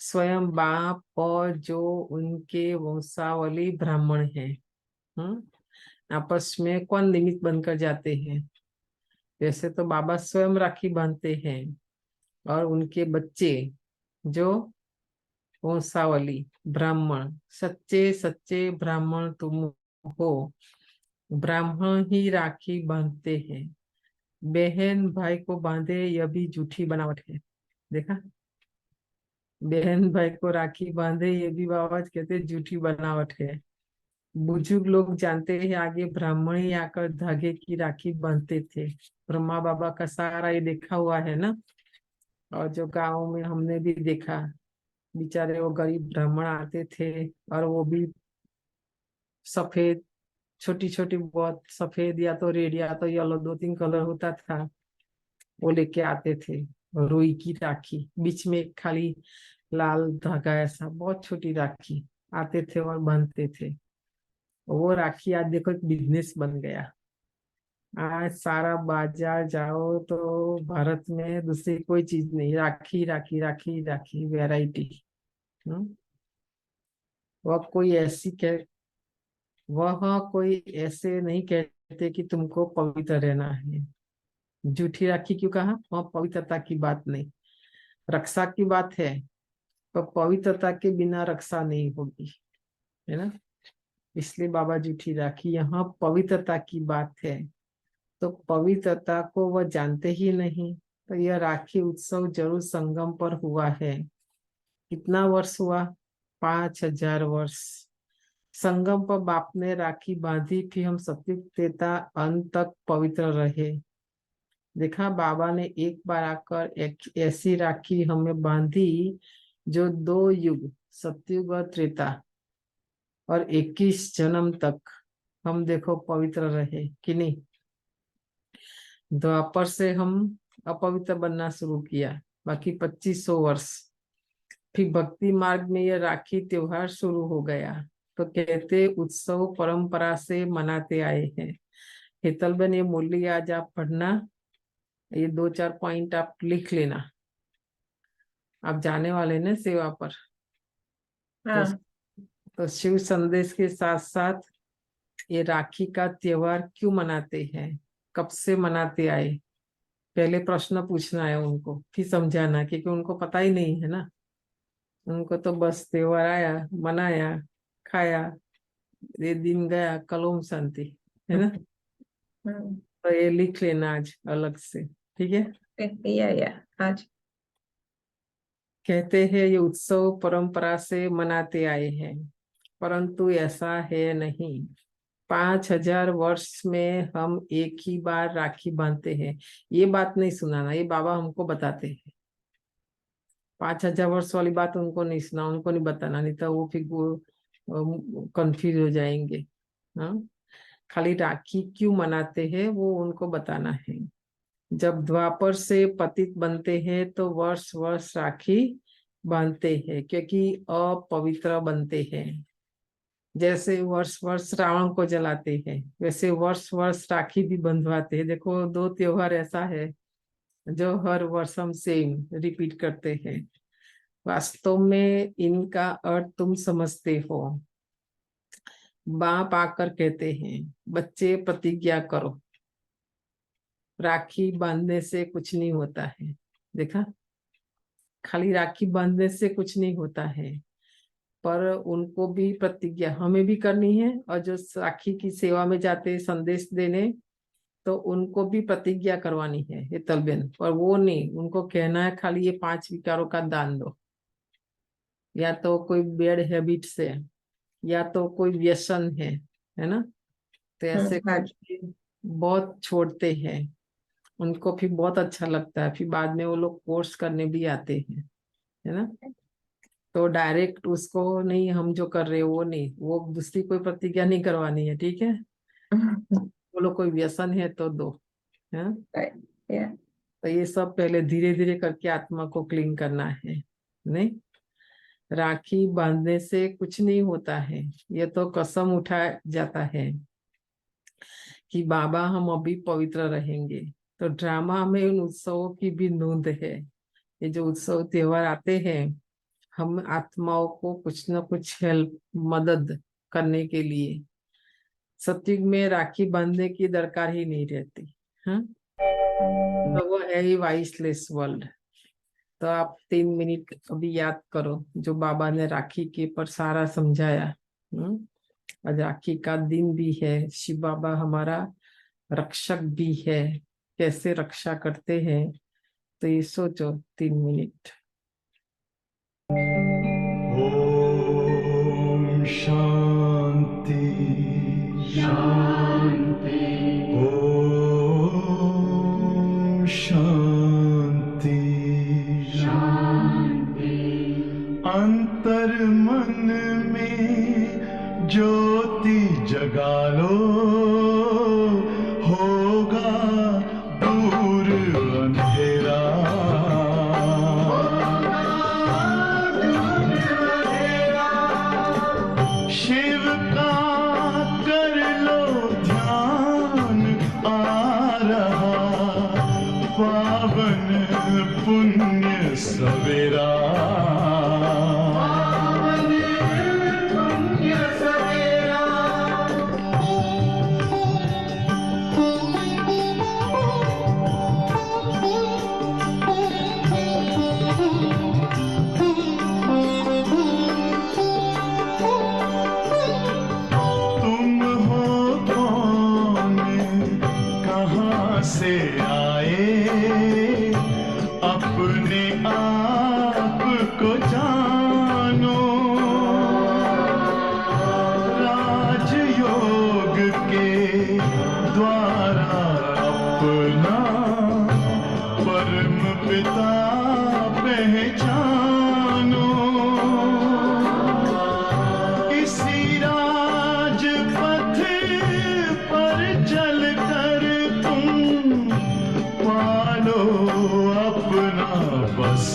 स्वयं बाप और जो उनके वंशावली ब्राह्मण हैं। आपस में कौन निमित्त बनकर जाते हैं? वैसे तो बाबा स्वयं राखी बांधते हैं, और उनके बच्चे जो वंशावली ब्राह्मण, सच्चे सच्चे ब्राह्मण तुम हो, ब्राह्मण ही राखी बांधते हैं। बहन भाई को बांधे यह भी झूठी बनावट है। देखा, बहन भाई को राखी बांधे ये भी बाबा कहते झूठी बनावट है। बुजुर्ग लोग जानते हैं आगे ब्राह्मण ही आकर धागे की राखी बांधते थे। ब्रह्मा बाबा का सारा ये देखा हुआ है ना। और जो गांव में हमने भी देखा, बेचारे वो गरीब ब्राह्मण आते थे, और वो भी सफेद, छोटी छोटी बहुत सफेद या तो रेड या तो येलो, 2-3 कलर होता था, वो लेके आते थे। रुई की राखी, बीच में एक खाली लाल धागा, ऐसा बहुत छोटी राखी आते थे और बांधते थे। वो राखी आज देखो एक बिजनेस बन गया। आज सारा बाजार जाओ तो भारत में दूसरी कोई चीज नहीं, राखी राखी राखी राखी वैरायटी। वह कोई ऐसी कह वह कोई ऐसे नहीं कहते कि तुमको पवित्र रहना है। झूठी राखी क्यों कहा? वह पवित्रता की बात नहीं, रक्षा की बात है। पर पवित्रता के बिना रक्षा नहीं होगी, है ना। इसलिए बाबा झूठी राखी, यहाँ पवित्रता की बात है। तो पवित्रता को वह जानते ही नहीं, तो यह राखी उत्सव जरूर संगम पर हुआ है। कितना वर्ष हुआ? 5000 वर्ष। संगम पर बाप ने राखी बांधी, फिर हम सतयुग त्रेता अंत तक पवित्र रहे। देखा, बाबा ने एक बार आकर एक ऐसी राखी हमें बांधी जो 2 युग, सतयुग और त्रेता और 21 जन्म तक हम देखो पवित्र रहे कि नहीं। द्वापर से हम अपवित्र बनना शुरू किया, बाकी 2500 वर्ष। फिर भक्ति मार्ग में यह राखी त्योहार शुरू हो गया। तो कहते उत्सव परंपरा से मनाते आए हैं। हेतलबेन, ये मुरली आज आप पढ़ना, ये 2-4 पॉइंट आप लिख लेना। आप जाने वाले ना सेवा पर। हाँ। तो शिव संदेश के साथ साथ ये राखी का त्योहार क्यों मनाते हैं, कब से मनाते आए, पहले प्रश्न पूछना है उनको, फिर समझाना, क्योंकि उनको पता ही नहीं है ना। उनको तो बस त्योहार आया, मनाया, खाया, ये दिन गया, कलोम शांति, है ना। तो ये लिख लेना आज अलग से, ठीक है। या आज कहते हैं ये उत्सव परंपरा से मनाते आए हैं, परंतु ऐसा है नहीं। 5000 वर्ष में हम एक ही बार राखी बांधते हैं। ये बात नहीं सुनाना, ये बाबा हमको बताते हैं। 5000 वर्ष वाली बात उनको नहीं सुना, उनको नहीं बताना, नहीं तो वो फिर कंफ्यूज हो जाएंगे। हाँ, खाली राखी क्यों मनाते हैं वो उनको बताना है। जब द्वापर से पतित बनते हैं तो वर्ष वर्ष राखी बांधते हैं, क्योंकि अपवित्र बनते हैं। जैसे वर्ष वर्ष रावण को जलाते हैं, वैसे वर्ष वर्ष राखी भी बंधवाते हैं। देखो, 2 त्योहार ऐसा है जो हर वर्ष हम सेम रिपीट करते हैं। वास्तव में इनका अर्थ तुम समझते हो। बाप आकर कहते हैं, बच्चे प्रतिज्ञा करो। राखी बांधने से कुछ नहीं होता है। देखा, खाली राखी बांधने से कुछ नहीं होता है, पर उनको भी प्रतिज्ञा हमें भी करनी है। और जो राखी की सेवा में जाते संदेश देने, तो उनको भी प्रतिज्ञा करवानी है ये तलबेन। पर वो नहीं, उनको कहना है खाली ये 5 विकारों का दान दो, या तो कोई बैड हैबिट से, या तो कोई व्यसन है ना। तो ऐसे करके बहुत छोड़ते हैं, उनको फिर बहुत अच्छा लगता है। फिर बाद में वो लोग कोर्स करने भी आते हैं, है ना। तो डायरेक्ट उसको नहीं, हम जो कर रहे हैं वो नहीं, वो दूसरी कोई प्रतिज्ञा नहीं करवानी है, ठीक है। वो लोग कोई व्यसन है तो दो, है। तो ये सब पहले धीरे धीरे करके आत्मा को क्लीन करना है। नहीं, राखी बांधने से कुछ नहीं होता है। ये तो कसम उठाया जाता है कि बाबा हम अभी पवित्र रहेंगे। तो ड्रामा में उन उत्सवों की भी नोंद है। ये जो उत्सव त्योहार आते हैं, हम आत्माओं को कुछ न कुछ हेल्प, मदद करने के लिए। सतयुग में राखी बांधने की दरकार ही नहीं रहती। हाँ, तो वो है ही वाइसलेस वर्ल्ड। तो आप 3 मिनट अभी याद करो जो बाबा ने राखी के पर सारा समझाया। आज राखी का दिन भी है, शिव बाबा हमारा रक्षक भी है, कैसे रक्षा करते हैं, तो ये सोचो 3 मिनट। ओम शांति शांति, ओम शांति शांति। अंतर मन में ज्योति जगा लो, होगा दूर अंधेरा। शिव का कर लो ध्यान,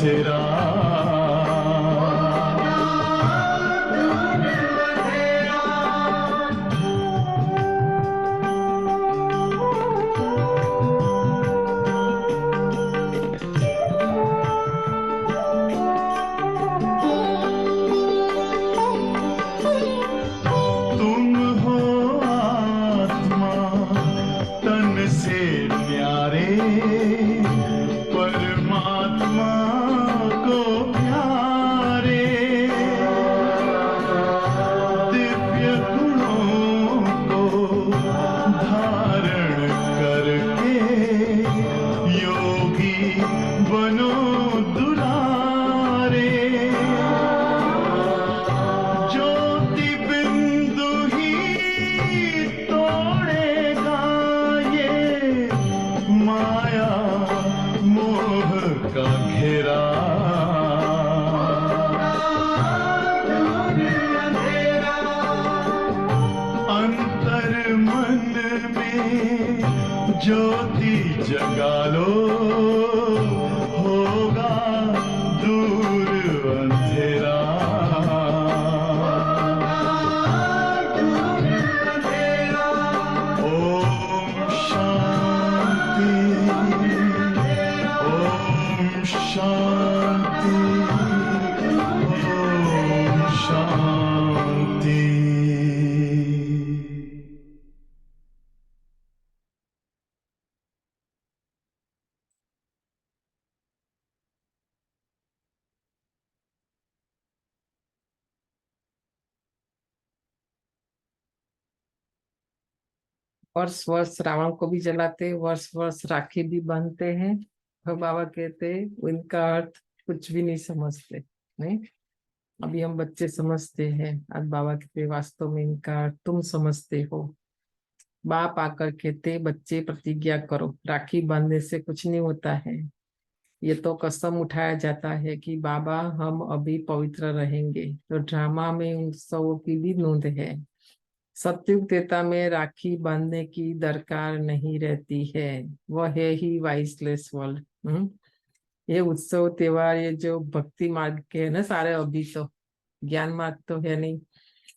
अंधेरा तुम हो आत्मा तन से न्यारे परमात्मा को प्यारे दिव्य गुणों को धारण करके योगी बनो दुलारे ज्योति बिंदु ही तोड़ेगा ये माया मोह का घेरा अंतर मन में ज्योति जगा लो होगा दूर अंधेरा ओम शांति ओम शांति ओम शांति। वर्ष वर्ष रावण को भी जलाते, वर्ष वर्ष राखी भी बांधते हैं। और बाबा कहते इनका अर्थ कुछ भी नहीं समझते। नहीं, अभी हम बच्चे समझते हैं, आज बाबा कहते वास्तव में इनका अर्थ तुम समझते हो। बाप आकर कहते बच्चे प्रतिज्ञा करो, राखी बांधने से कुछ नहीं होता है। ये तो कसम उठाया जाता है कि बाबा हम अभी पवित्र रहेंगे। तो ड्रामा में उन उत्सवों की भी नोंद है। सत्युग त्रेता में राखी बांधने की दरकार नहीं रहती है, वह है ही वाइसलेस वर्ल्ड। ये उत्सव त्योहार ये जो भक्ति मार्ग के है ना सारे, अभी तो ज्ञान मार्ग तो है नहीं,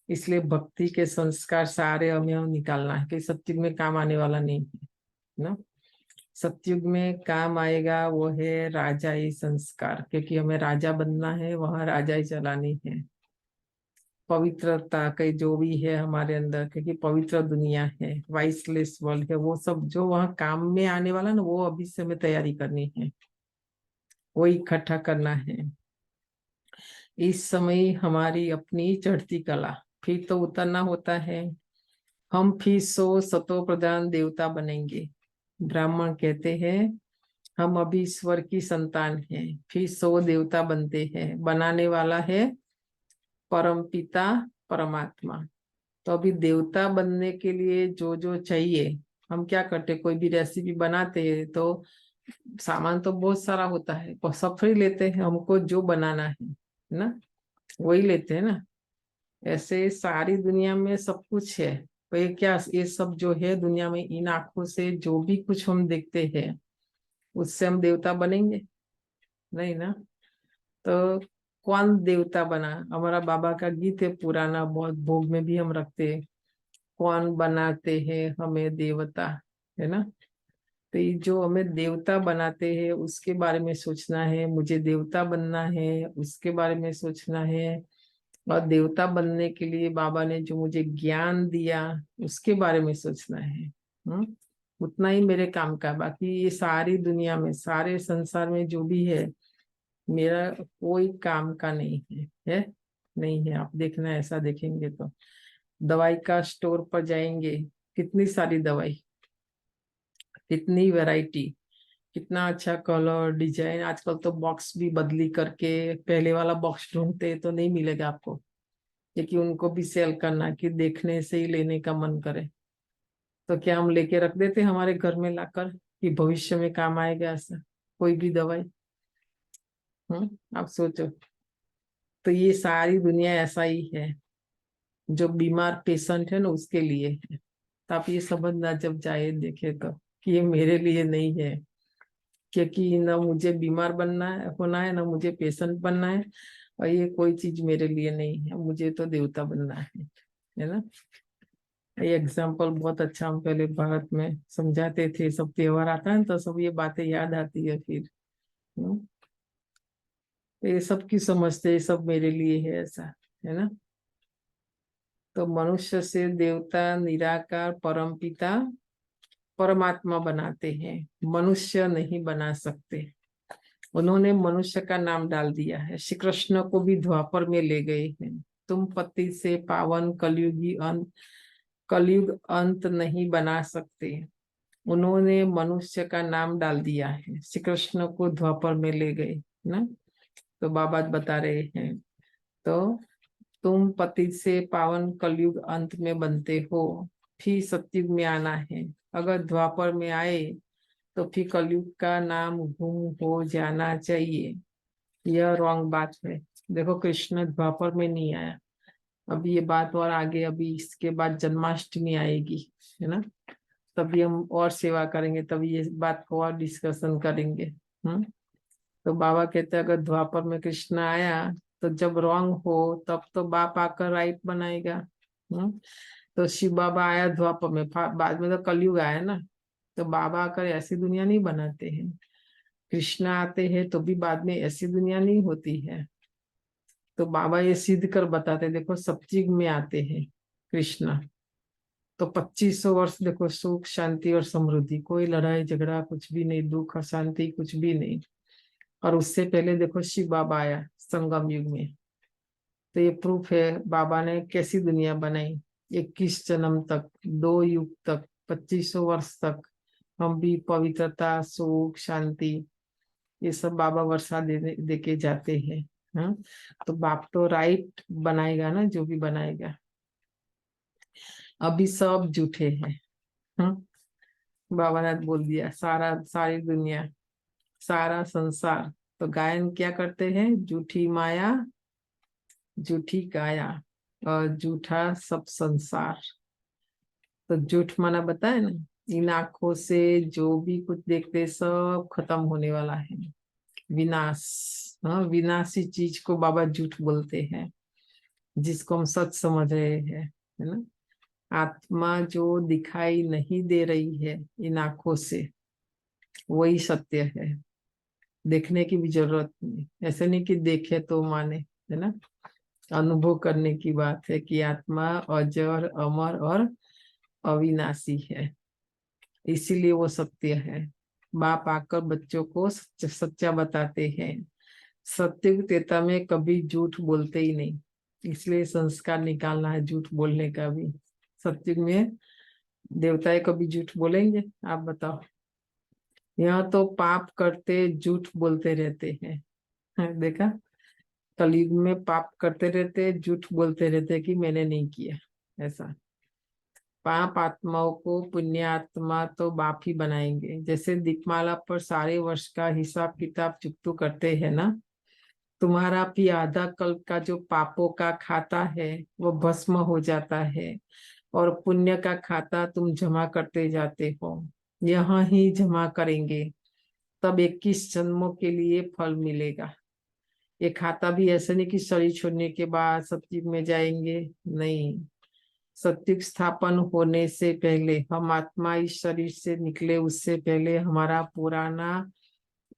इसलिए भक्ति के संस्कार सारे हमें निकालना है कि सत्युग में काम आने वाला नहीं है ना। सत्युग में काम आएगा वो है राजाई संस्कार, क्योंकि हमें राजा बनना है, वहां राजाई चलानी है। पवित्रता के जो भी है हमारे अंदर, क्योंकि पवित्र दुनिया है, वाइसलेस वर्ल्ड है, वो सब जो वहाँ काम में आने वाला ना वो अभी से हमें तैयारी करनी है, वो इकट्ठा करना है। इस समय हमारी अपनी चढ़ती कला, फिर तो उतरना होता है। हम फिर सतो प्रधान देवता बनेंगे। ब्राह्मण कहते हैं हम अभी ईश्वर की संतान हैं, फिर 100 देवता बनते हैं। बनाने वाला है परम पिता परमात्मा। तो अभी देवता बनने के लिए जो जो चाहिए हम क्या करते, कोई भी रेसिपी बनाते हैं तो सामान तो बहुत सारा होता है, पर सब फ्री लेते हैं, हमको जो बनाना है ना वही लेते हैं ना। ऐसे सारी दुनिया में सब कुछ है, तो ये क्या ये सब जो है दुनिया में, इन आंखों से जो भी कुछ हम देखते हैं उससे हम देवता बनेंगे नहीं ना। तो कौन देवता बना, हमारा बाबा का गीत है पुराना, बहुत भोग में भी हम रखते हैं, कौन बनाते हैं हमें देवता, है ना। तो ये जो हमें देवता बनाते हैं उसके बारे में सोचना है, मुझे देवता बनना है उसके बारे में सोचना है। और देवता बनने के लिए बाबा ने जो मुझे ज्ञान दिया उसके बारे में सोचना है। उतना ही मेरे काम का, बाकी ये सारी दुनिया में सारे संसार में जो भी है मेरा कोई काम का नहीं है नहीं है। आप देखना, ऐसा देखेंगे तो दवाई का स्टोर पर जाएंगे, कितनी सारी दवाई, कितनी वैरायटी, कितना अच्छा कलर डिजाइन। आजकल तो बॉक्स भी बदली करके पहले वाला बॉक्स ढूंढते तो नहीं मिलेगा आपको, क्योंकि उनको भी सेल करना कि देखने से ही लेने का मन करे। तो क्या हम लेके रख देते हमारे घर में लाकर कि भविष्य में काम आएगा ऐसा कोई भी दवाई। आप सोचो, तो ये सारी दुनिया ऐसा ही है, जो बीमार पेशेंट है ना उसके लिए है। तो आप ये समझना जब जाए देखे तो कि ये मेरे लिए नहीं है, क्योंकि ना मुझे बीमार बनना है, होना है, ना मुझे पेशेंट बनना है, और ये कोई चीज मेरे लिए नहीं है, मुझे तो देवता बनना है ना। ये एग्जाम्पल बहुत अच्छा हम पहले भारत में समझाते थे, सब त्योहार आता है तो सब ये बातें याद आती है फिर। हम्म। तो ये सब की समझते, ये सब मेरे लिए है, ऐसा है ना। तो मनुष्य से देवता, निराकार, परमपिता, परमात्मा बनाते हैं, मनुष्य नहीं बना सकते। उन्होंने मनुष्य का नाम डाल दिया है। श्री कृष्ण को भी द्वापर में ले गए हैं। तुम पति से पावन कलयुग अंत नहीं बना सकते। उन्होंने मनुष्य का नाम डाल दिया है, श्री कृष्ण को द्वापर में ले गए ना। तो बाबा बता रहे हैं, तो तुम पति से पावन कलयुग अंत में बनते हो, फिर सतयुग में आना है। अगर द्वापर में आए तो फिर कलयुग का नाम गुम हो जाना चाहिए। यह रॉन्ग बात है। देखो कृष्ण द्वापर में नहीं आया, अभी ये बात और आगे, अभी इसके बाद जन्माष्टमी आएगी, है ना। तभी हम और सेवा करेंगे, तभी ये बात को और डिस्कशन करेंगे। तो बाबा कहते हैं अगर द्वापर में कृष्ण आया तो जब रॉन्ग हो तब तो बाप आकर राइट बनाएगा। तो शिव बाबा आया द्वापर में, बाद में तो कलयुग आया ना। तो बाबा आकर ऐसी दुनिया नहीं बनाते हैं। कृष्ण आते हैं तो भी बाद में ऐसी दुनिया नहीं होती है। तो बाबा ये सिद्ध कर बताते, देखो सतयुग में आते हैं कृष्ण, तो 2500 वर्ष देखो सुख शांति और समृद्धि, कोई लड़ाई झगड़ा कुछ भी नहीं, दुख अशांति कुछ भी नहीं। और उससे पहले देखो शिव बाबा आया संगम युग में। तो ये प्रूफ है बाबा ने कैसी दुनिया बनाई। 21 जन्म तक, 2 युग तक, 2500 वर्ष तक हम भी पवित्रता, सुख, शांति, ये सब बाबा वर्षा दे के जाते हैं। हाँ, तो बाप तो राइट बनाएगा ना, जो भी बनाएगा। अभी सब झूठे हैं। हाँ, बाबा ने बोल दिया सारी दुनिया, सारा संसार। तो गायन क्या करते हैं, झूठी माया, झूठी काया और झूठा सब संसार। तो झूठ माना बताए ना, इन आंखों से जो भी कुछ देखते सब खत्म होने वाला है, विनाश। हाँ, विनाशी चीज को बाबा झूठ बोलते हैं, जिसको हम सच समझ रहे हैं, है ना। आत्मा जो दिखाई नहीं दे रही है इन आंखों से, वही सत्य है। देखने की भी जरूरत नहीं, ऐसे नहीं कि देखे तो माने, है ना। अनुभव करने की बात है कि आत्मा अजर, अमर और अविनाशी है, इसीलिए वो सत्य है। बाप आकर बच्चों को सच्चा बताते हैं। सत्युग त्रेता में कभी झूठ बोलते ही नहीं, इसलिए संस्कार निकालना है झूठ बोलने का भी। सत्युग में देवताएं कभी झूठ बोलेंगे, आप बताओ। यहाँ तो पाप करते झूठ बोलते रहते हैं। देखा, कलयुग में पाप करते रहते, झूठ बोलते रहते कि मैंने नहीं किया। ऐसा पाप आत्माओं को पुण्य आत्मा तो बाप ही बनाएंगे। जैसे दीपमाला पर सारे वर्ष का हिसाब किताब चुकतू करते हैं ना, तुम्हारा भी आधा कल्प का जो पापों का खाता है वो भस्म हो जाता है, और पुण्य का खाता तुम जमा करते जाते हो। यहाँ ही जमा करेंगे, तब 21 जन्मों के लिए फल मिलेगा। ये खाता भी ऐसा नहीं कि शरीर छोड़ने के बाद सतयुग में जाएंगे, नहीं। सतयुग स्थापन होने से पहले, हम आत्मा इस शरीर से निकले उससे पहले, हमारा पुराना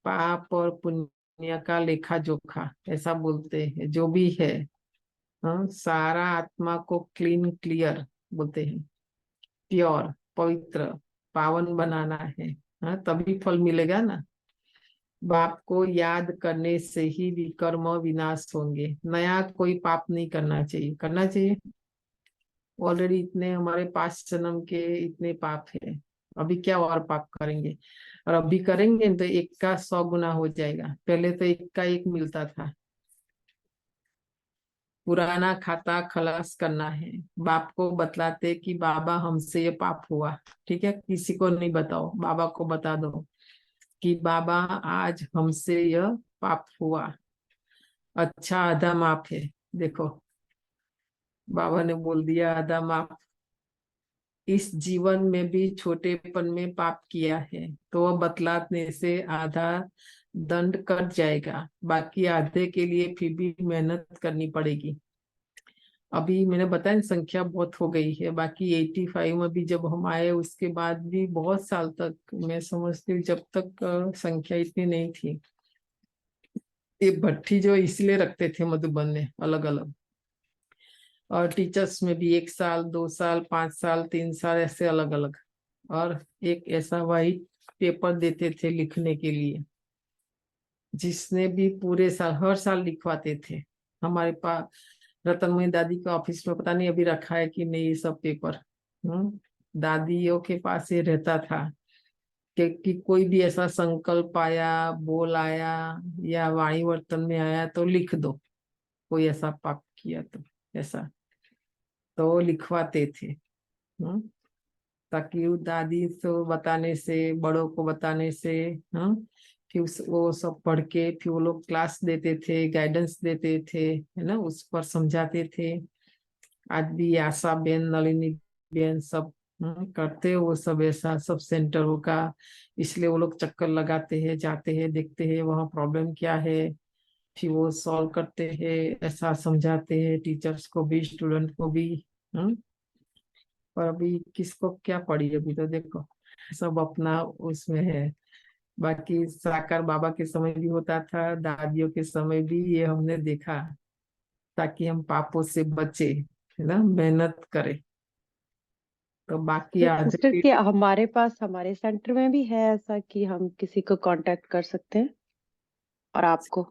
पाप और पुण्य का लेखा जोखा, ऐसा बोलते हैं, जो भी है, हाँ, सारा आत्मा को क्लीन क्लियर बोलते हैं, प्योर पवित्र पावन बनाना है। हाँ, तभी फल मिलेगा ना। बाप को याद करने से ही विकर्म विनाश होंगे। नया कोई पाप नहीं करना चाहिए, करना चाहिए। ऑलरेडी इतने हमारे 5 जन्म के इतने पाप है, अभी क्या और पाप करेंगे। और अभी करेंगे तो 1 का 100 गुना हो जाएगा। पहले तो 1 का 1 मिलता था। पुराना खाता खलास करना है। बाप को बतलाते कि बाबा हमसे ये पाप हुआ, ठीक है, किसी को नहीं बताओ, बाबा को बता दो कि बाबा आज हमसे यह पाप हुआ। अच्छा, आधा माफ है। देखो बाबा ने बोल दिया आधा माफ, इस जीवन में भी छोटेपन में पाप किया है तो वह बतलाने से आधा दंड कट जाएगा, बाकी आधे के लिए फिर भी मेहनत करनी पड़ेगी। अभी मैंने बताया संख्या बहुत हो गई है, बाकी 85 में भी जब हम आए उसके बाद भी बहुत साल तक, मैं समझती हूँ जब तक संख्या इतनी नहीं थी। ये भट्ठी जो इसलिए रखते थे मधुबन में अलग अलग, और टीचर्स में भी 1 साल 2 साल 5 साल 3 साल ऐसे अलग अलग, और एक ऐसा वाइट पेपर देते थे लिखने के लिए, जिसने भी पूरे साल हर साल लिखवाते थे। हमारे पास रतनमयी दादी के ऑफिस में पता नहीं अभी रखा है कि नहीं ये सब पेपर। दादियों के पास ये रहता था कि कोई भी ऐसा संकल्प आया, बोल आया या वाणी वर्तन में आया तो लिख दो, कोई ऐसा पाप किया तो ऐसा, तो वो लिखवाते थे। ताकि वो दादी तो बताने से, बड़ों को बताने से, फिर वो सब पढ़ के फिर वो लोग क्लास देते थे, गाइडेंस देते थे, है ना, उस पर समझाते थे। आज भी आशा बेन, नलिनी बेन सब करते वो सब ऐसा सब सेंटरों का, इसलिए वो लोग चक्कर लगाते हैं, जाते हैं, देखते हैं वहाँ प्रॉब्लम क्या है, फिर वो सॉल्व करते हैं, ऐसा समझाते हैं टीचर्स को भी स्टूडेंट को भी। पर अभी किसको क्या पड़ी, अभी तो देखो सब अपना उसमें है। बाकी साकार बाबा के समय भी होता था, दादियों के समय भी ये हमने देखा, ताकि हम पापों से बचे, है ना, मेहनत करें। तो बाकी आज सिस्टर कि हमारे पास हमारे सेंटर में भी है ऐसा कि हम किसी को कांटेक्ट कर सकते हैं और आपको?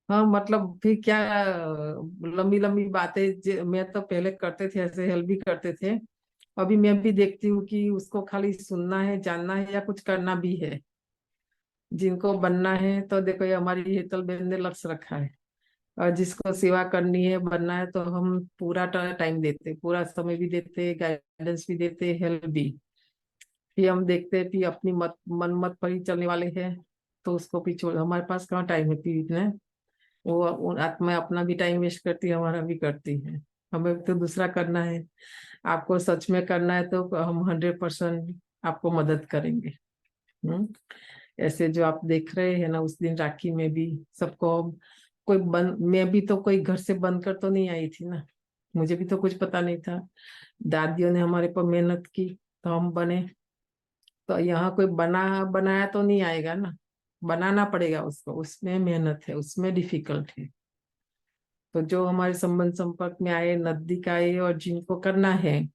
हाँ मतलब फिर क्या, लंबी लंबी बातें मैं तो पहले करते थे, ऐसे हेल्प भी करते थे। अभी मैं भी देखती हूँ कि उसको खाली सुनना है, जानना है, या कुछ करना भी है। जिनको बनना है तो देखो ये हमारी हेतल बहन ने लक्ष्य रखा है, और जिसको सेवा करनी है, बनना है, तो हम पूरा टाइम देते, पूरा समय भी देते, गाइडेंस भी देते, हेल्प भी। फिर हम देखते हैं फिर अपनी मन मत पर ही चलने वाले हैं तो उसको पीछे, हमारे पास कहाँ टाइम है फिर इतना। वो आत्मा अपना भी टाइम वेस्ट करती है, हमारा भी करती है। हमें तो दूसरा करना है। आपको सच में करना है तो हम 100% आपको मदद करेंगे। ऐसे जो आप देख रहे हैं ना, उस दिन राखी में भी सबको कोई बंद, मैं भी तो कोई घर से बंद कर तो नहीं आई थी ना, मुझे भी तो कुछ पता नहीं था। दादियों ने हमारे पर मेहनत की तो हम बने। तो यहाँ कोई बनाया तो नहीं आएगा ना, बनाना पड़ेगा उसको, उसमें मेहनत है, उसमें डिफिकल्ट है। तो जो हमारे संबंध संपर्क में आए, नजदीक आए, और जिनको करना है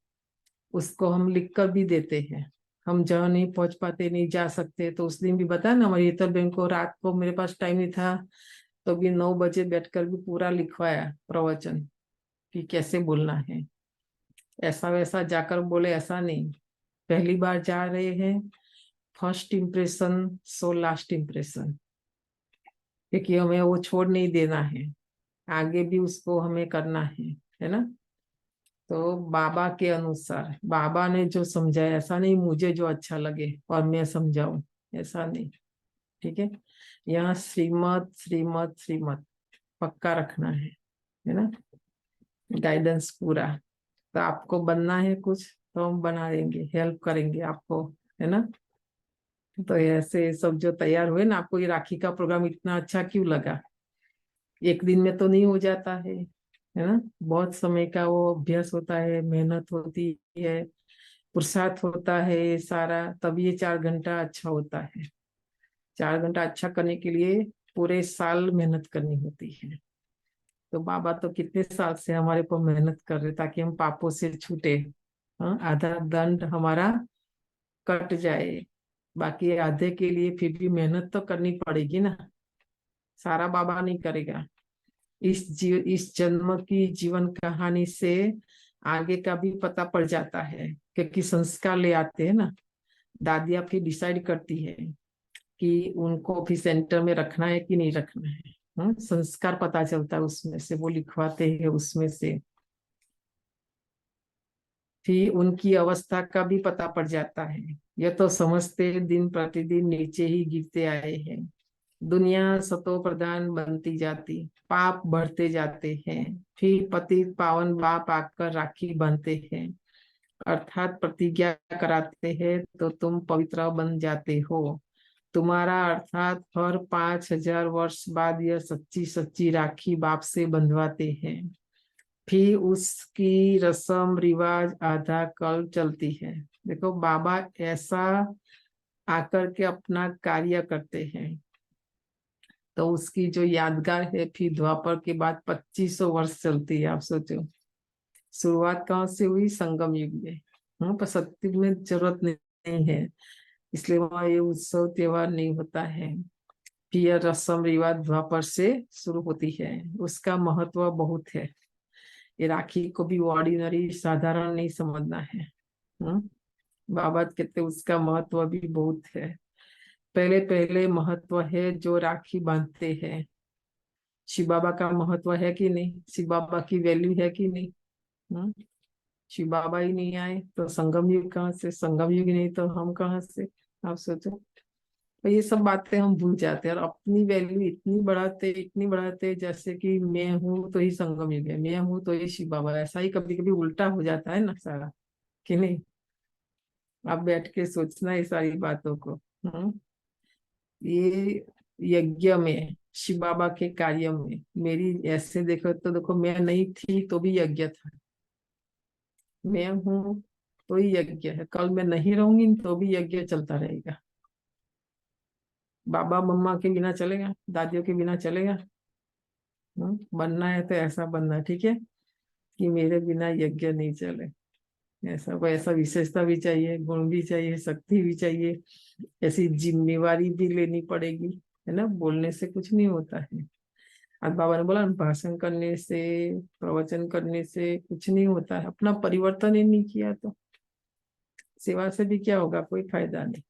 उसको हम लिख कर भी देते हैं। हम जहाँ नहीं पहुंच पाते, नहीं जा सकते, तो उस दिन भी बताया ना हमारी हेतल बहन को, रात को मेरे पास टाइम नहीं था तो भी 9 बजे बैठकर भी पूरा लिखवाया प्रवचन कि कैसे बोलना है। ऐसा वैसा जाकर बोले ऐसा नहीं, पहली बार जा रहे हैं, first impression so last impression, क्योंकि हमें वो छोड़ नहीं देना है, आगे भी उसको हमें करना है ना। तो बाबा के अनुसार बाबा ने जो समझाया, ऐसा नहीं मुझे जो अच्छा लगे और मैं समझाऊं, ऐसा नहीं, ठीक है। यहाँ श्रीमत श्रीमत श्रीमत पक्का रखना है ना, गाइडेंस पूरा। तो आपको बनना है कुछ तो हम बना देंगे, हेल्प करेंगे आपको, है ना। तो ऐसे सब जो तैयार हुए ना, आपको ये राखी का प्रोग्राम इतना अच्छा क्यों लगा? एक दिन में तो नहीं हो जाता है ना, बहुत समय का वो अभ्यास होता है, मेहनत होती है, पुरुषार्थ होता है सारा, तब ये 4 घंटा अच्छा होता है। 4 घंटा अच्छा करने के लिए पूरे साल मेहनत करनी होती है। तो बाबा तो कितने साल से हमारे पर मेहनत कर रहे ताकि हम पापों से छूटे, हाँ, आधा दंड हमारा कट जाए। बाकी आधे के लिए फिर भी मेहनत तो करनी पड़ेगी ना, सारा बाबा नहीं करेगा। इस जन्म की जीवन कहानी से आगे का भी पता पड़ जाता है, क्योंकि संस्कार ले आते हैं ना, दादियाँ फिर डिसाइड करती है कि उनको भी सेंटर में रखना है कि नहीं रखना है। संस्कार पता चलता है उसमें से, वो लिखवाते हैं उसमें से। फिर उनकी अवस्था का भी पता पड़ जाता है। यह तो समझते दिन प्रतिदिन नीचे ही गिरते आए हैं, दुनिया सतो प्रधान बनती जाती, पाप बढ़ते जाते हैं, फिर पति पावन बाप आकर राखी बांधते हैं, अर्थात प्रतिज्ञा कराते हैं तो तुम पवित्र बन जाते हो। तुम्हारा अर्थात हर 5,000 वर्ष बाद यह सच्ची सच्ची राखी बाप से बंधवाते हैं। फिर उसकी रस्म रिवाज आधा कल चलती है। देखो बाबा ऐसा आकर के अपना कार्य करते हैं, तो उसकी जो यादगार है फिर द्वापर के बाद 2500 वर्ष चलती है। आप सोचो शुरुआत कहाँ से हुई, संगम युग में। पर सत्युग में जरूरत नहीं है, इसलिए वहाँ ये उत्सव त्योहार नहीं होता है। फिर यह रस्म रिवाज द्वापर से शुरू होती है। उसका महत्व बहुत है। ये राखी को भी ऑर्डिनरी साधारण नहीं समझना है। बाबा कहते उसका महत्व भी बहुत है। पहले पहले महत्व है जो राखी बांधते हैं। शिव बाबा का महत्व है कि नहीं, शिव बाबा की वैल्यू है कि नहीं। शिव बाबा ही नहीं आए तो संगम युग कहाँ से, संगम युग नहीं तो हम कहाँ से। आप सोचो, तो ये सब बातें हम भूल जाते हैं और अपनी वैल्यू इतनी बढ़ाते जैसे कि मैं हूँ तो ही संगम युग है, मैं हूँ तो ही शिव बाबा। ऐसा ही कभी कभी उल्टा हो जाता है ना सारा, कि नहीं। आप बैठ के सोचना ये सारी बातों को। ये यज्ञ में, शिव बाबा के कार्य में मेरी ऐसे देखो तो देखो, मैं नहीं थी तो भी यज्ञ था, मैं हूँ तो ही यज्ञ है, कल मैं नहीं रहूंगी तो भी यज्ञ चलता रहेगा। बाबा मम्मा के बिना चलेगा, दादियों के बिना चलेगा। बनना है तो ऐसा बनना, ठीक है, कि मेरे बिना यज्ञ नहीं चले। ऐसा वैसा विशेषता भी चाहिए, गुण भी चाहिए, शक्ति भी चाहिए, ऐसी जिम्मेवारी भी लेनी पड़ेगी, है ना। बोलने से कुछ नहीं होता है। आज बाबा ने बोला भाषण करने से, प्रवचन करने से कुछ नहीं होता है। अपना परिवर्तन ही नहीं किया तो सेवा से भी क्या होगा, कोई फायदा नहीं।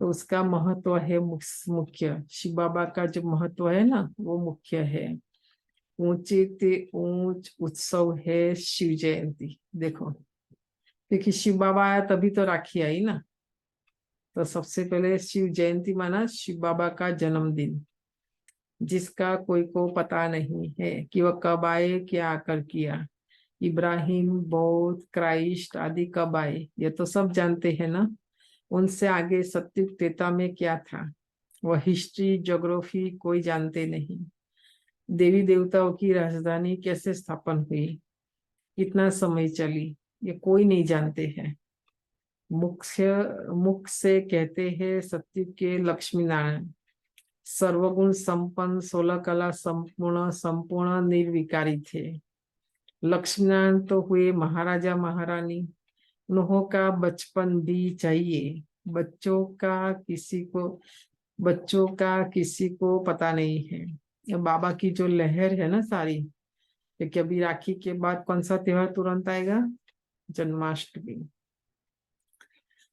तो उसका महत्व है मुख्य। शिव बाबा का जो महत्व है ना वो मुख्य है। ऊंचे ते ऊंच उत्सव है शिव जयंती। देखो, क्योंकि शिव बाबा आया तभी तो राखी आई ना। तो सबसे पहले शिव जयंती माना शिव बाबा का जन्मदिन, जिसका कोई को पता नहीं है कि वह कब आए, क्या आकर किया। इब्राहिम, बौद्ध, क्राइस्ट आदि कब आए ये तो सब जानते हैं ना। उनसे आगे सत्युग त्रेता में क्या था, वह हिस्ट्री ज्योग्राफी कोई जानते नहीं। देवी देवताओं की राजधानी कैसे स्थापन हुई, कितना समय चली, ये कोई नहीं जानते हैं। मुख से कहते हैं सत्युग के लक्ष्मी नारायण, सर्वगुण संपन्न, 16 कला संपूर्ण, संपूर्ण निर्विकारी थे। लक्ष्मी नारायण तो हुए महाराजा महारानी। उन्हों का बचपन भी चाहिए। बच्चों का किसी को पता नहीं है। बाबा की जो लहर है ना सारी, क्योंकि अभी राखी के बाद कौन सा त्योहार तुरंत आएगा, जन्माष्टमी।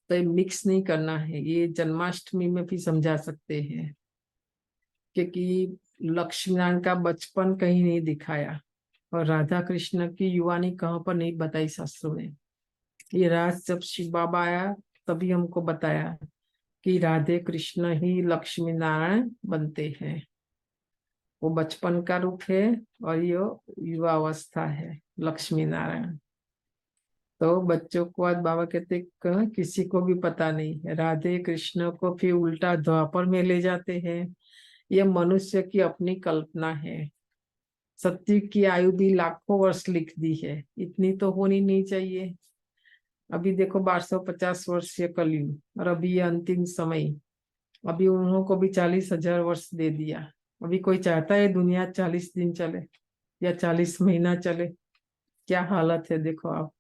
तो ये मिक्स नहीं करना है, ये जन्माष्टमी में भी समझा सकते हैं। क्योंकि लक्ष्मी नारायण का बचपन कहीं नहीं दिखाया और राधा कृष्ण की युवानी कहाँ पर नहीं बताई शास्त्रों में। ये राज जब शिव बाबा आया तभी हमको बताया कि राधे कृष्ण ही लक्ष्मी नारायण बनते हैं। वो बचपन का रूप है और ये युवावस्था है लक्ष्मी नारायण। तो बच्चों को आज बाबा कहते किसी को भी पता नहीं है। राधे कृष्ण को फिर उल्टा द्वापर में ले जाते हैं। ये मनुष्य की अपनी कल्पना है। सत्य की आयु भी लाखों वर्ष लिख दी है, इतनी तो होनी नहीं चाहिए। अभी देखो 1250 वर्ष ये कलयुग और अभी ये अंतिम समय, अभी उन्हों को भी 40,000 वर्ष दे दिया। अभी कोई चाहता है दुनिया 40 दिन चले या 40 महीना चले, क्या हालत है देखो आप।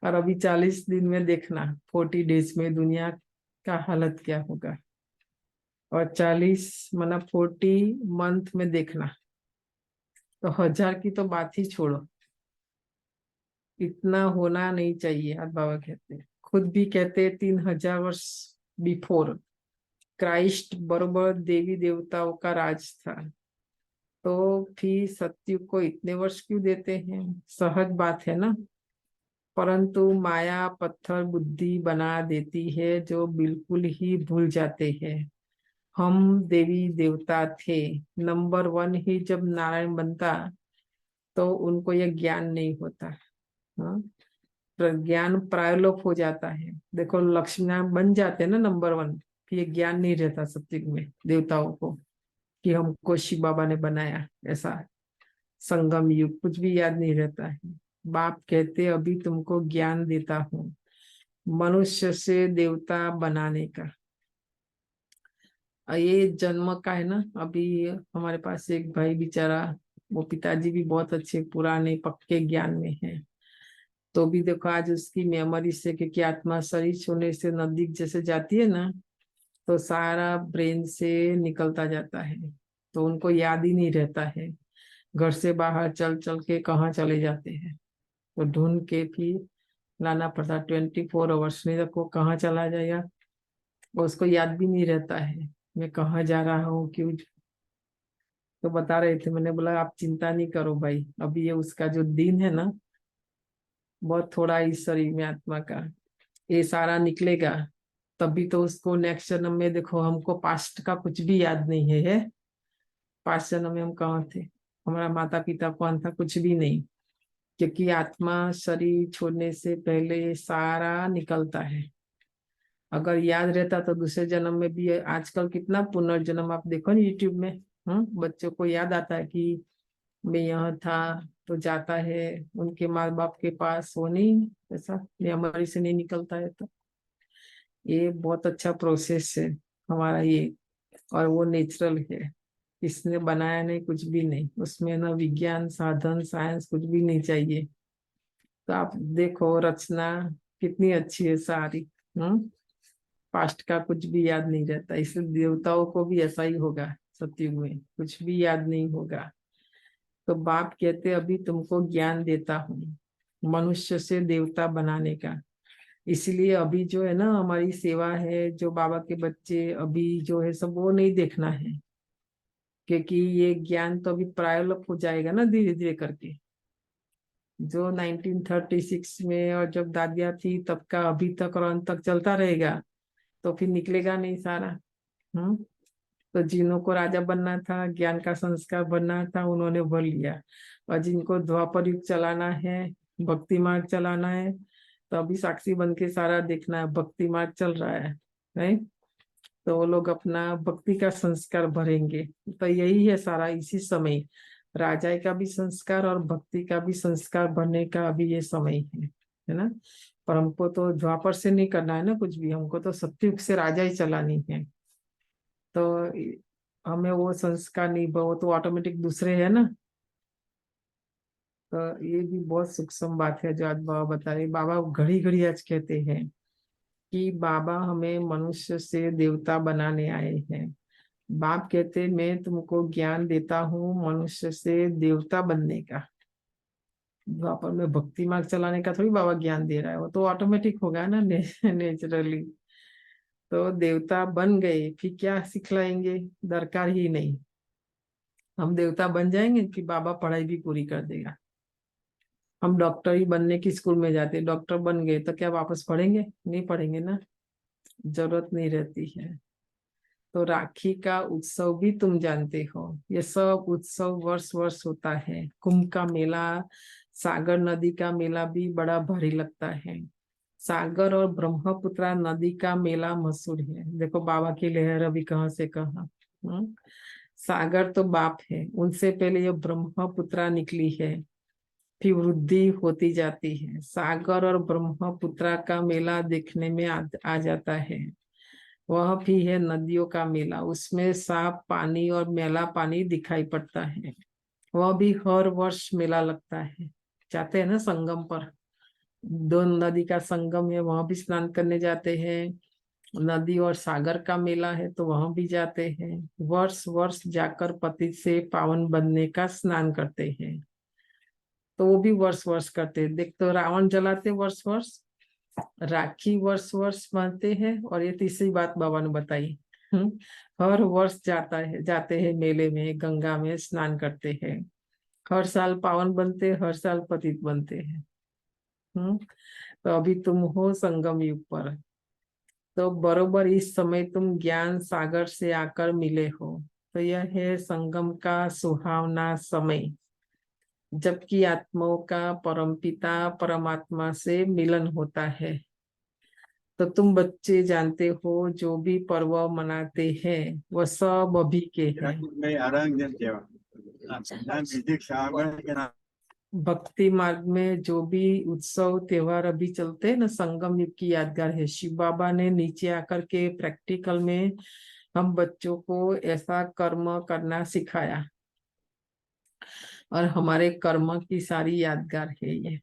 और अभी 40 दिन में देखना 40 डेज में दुनिया का हालत क्या होगा, और 40 मतलब 40 मंथ में देखना तो 1000 की तो बात ही छोड़ो। इतना होना नहीं चाहिए। आज बाबा कहते हैं, खुद भी कहते हैं 3000 वर्ष बिफोर क्राइस्ट बरोबर देवी देवताओं का राज था। तो फिर सत्युग को इतने वर्ष क्यों देते हैं, सहज बात है ना। परंतु माया पत्थर बुद्धि बना देती है जो बिल्कुल ही भूल जाते हैं हम देवी देवता थे। नंबर 1 ही जब नारायण बनता तो उनको यह ज्ञान नहीं होता। हाँ? ज्ञान प्रायलोप हो जाता है। देखो लक्ष्मी नारायण बन जाते हैं ना नंबर 1, फिर ये ज्ञान नहीं रहता सत्युग में देवताओं को कि हमको शिव बाबा ने बनाया, ऐसा संगम युग कुछ भी याद नहीं रहता है। बाप कहते अभी तुमको ज्ञान देता हूँ मनुष्य से देवता बनाने का। ये जन्म का है ना। अभी हमारे पास एक भाई बेचारा, वो पिताजी भी बहुत अच्छे पुराने पक्के ज्ञान में है, तो भी देखो आज उसकी मेमोरी से, क्योंकि आत्मा शरीर छोड़ने से नजदीक जैसे जाती है ना, तो सारा ब्रेन से निकलता जाता है, तो उनको याद ही नहीं रहता है। घर से बाहर चल चल के कहाँ चले जाते हैं, तो ढूंढ के फिर लाना पड़ता। 24 आवर्स नहीं तो वो कहाँ चला जाएगा, उसको याद भी नहीं रहता है मैं कहाँ जा रहा हूँ क्यों। तो बता रहे थे, मैंने बोला आप चिंता नहीं करो भाई, अभी ये उसका जो दिन है ना, बहुत थोड़ा इस शरीर में आत्मा का ये सारा निकलेगा, तभी तो उसको नेक्स्ट जन्म में देखो। हमको पास्ट का कुछ भी याद नहीं है। पास्ट जन्म में हम कहाँ थे, हमारा माता पिता कौन था, कुछ भी नहीं, क्योंकि आत्मा शरीर छोड़ने से पहले ये सारा निकलता है। अगर याद रहता तो दूसरे जन्म में भी आजकल कितना पुनर्जन्म आप देखो ना यूट्यूब में, बच्चों को याद आता है कि मैं यहाँ था, तो जाता है उनके माँ बाप के पास, वो नहीं ऐसा मेमोरी से नहीं निकलता है। तो ये बहुत अच्छा प्रोसेस है हमारा ये, और वो नेचुरल है, इसने बनाया नहीं, कुछ भी नहीं उसमें, ना विज्ञान साधन साइंस कुछ भी नहीं चाहिए। तो आप देखो रचना कितनी अच्छी है सारी। पास्ट का कुछ भी याद नहीं रहता, इसलिए देवताओं को भी ऐसा ही होगा, सतयुग में कुछ भी याद नहीं होगा। तो बाप कहते अभी तुमको ज्ञान देता हूँ मनुष्य से देवता बनाने का। इसलिए अभी जो है ना हमारी सेवा है, जो बाबा के बच्चे अभी जो है सब, वो नहीं देखना है, क्योंकि ये ज्ञान तो अभी प्रायलोप हो जाएगा ना धीरे धीरे करके। जो 1936 में और जब दादिया थी तब का अभी तक और अंत तक चलता रहेगा, तो फिर निकलेगा नहीं सारा। हम्म तो जिन्हों को राजा बनना था, ज्ञान का संस्कार बनना था, उन्होंने भर लिया। और जिनको द्वापर युग चलाना है, भक्ति मार्ग चलाना है, तो अभी साक्षी बन के सारा देखना है, भक्ति मार्ग चल रहा है, नहीं? तो वो लोग अपना भक्ति का संस्कार भरेंगे। तो यही है सारा, इसी समय राजा का भी संस्कार और भक्ति का भी संस्कार भरने का अभी ये समय है ना। पर हमको तो द्वापर से नहीं करना है ना कुछ भी, हमको तो सतयुग से राजा ही चलानी है। तो हमें वो संस्कार नहीं, वो तो ऑटोमेटिक दूसरे है ना। तो ये भी बहुत सूक्ष्म बात है जो आज बाबा बता रहे। बाबा घड़ी घड़ी आज कहते हैं कि बाबा हमें मनुष्य से देवता बनाने आए हैं। बाप कहते मैं तुमको ज्ञान देता हूँ मनुष्य से देवता बनने का। द्वापर में भक्ति मार्ग चलाने का थोड़ी बाबा ज्ञान दे रहा है, वो तो ऑटोमेटिक होगा ना नेचुरली। तो देवता बन गए फिर क्या सिखलाएंगे, दरकार ही नहीं। हम देवता बन जाएंगे कि बाबा पढ़ाई भी पूरी कर देगा। हम डॉक्टर ही बनने की स्कूल में जाते, डॉक्टर बन गए तो क्या वापस पढ़ेंगे, नहीं पढ़ेंगे ना, जरूरत नहीं रहती है। तो राखी का उत्सव भी तुम जानते हो, ये सब उत्सव वर्ष वर्ष होता है। कुंभ का मेला, सागर नदी का मेला भी बड़ा भारी लगता है। सागर और ब्रह्मपुत्रा नदी का मेला मशहूर है। देखो बाबा की लहर अभी कहाँ से कहाँ। सागर तो बाप है, उनसे पहले ये ब्रह्मपुत्रा निकली है, फिर वृद्धि होती जाती है। सागर और ब्रह्मपुत्रा का मेला देखने में आ जाता है। वह भी है नदियों का मेला, उसमें साफ पानी और मैला पानी दिखाई पड़ता है। वह भी हर वर्ष मेला लगता है। जाते हैं ना संगम पर, दो नदी का संगम है, वहां भी स्नान करने जाते हैं। नदी और सागर का मेला है तो वहां भी जाते हैं। वर्ष वर्ष जाकर पति से पावन बनने का स्नान करते हैं। तो वो भी वर्ष वर्ष करते हैं। देख तो रावण जलाते वर्ष वर्ष, राखी वर्ष वर्ष बांधते हैं, और ये तीसरी बात बाबा ने बताई, हर वर्ष जाते हैं मेले में, गंगा में स्नान करते हैं। हर साल पावन बनते, हर साल पतित बनते हैं। तो अभी तुम हो संगम युग पर, तो बरोबर इस समय तुम ज्ञान सागर से आकर मिले हो। तो यह है संगम का सुहावना समय। जबकि आत्माओं का परमपिता परमात्मा से मिलन होता है। तो तुम बच्चे जानते हो जो भी पर्व मनाते हैं वह सब अभी के हैं। भक्ति मार्ग में जो भी उत्सव त्योहार अभी चलते हैं ना, संगम युग की यादगार है। शिव बाबा ने नीचे आकर के प्रैक्टिकल में हम बच्चों को ऐसा कर्म करना सिखाया और हमारे कर्म की सारी यादगार है ये।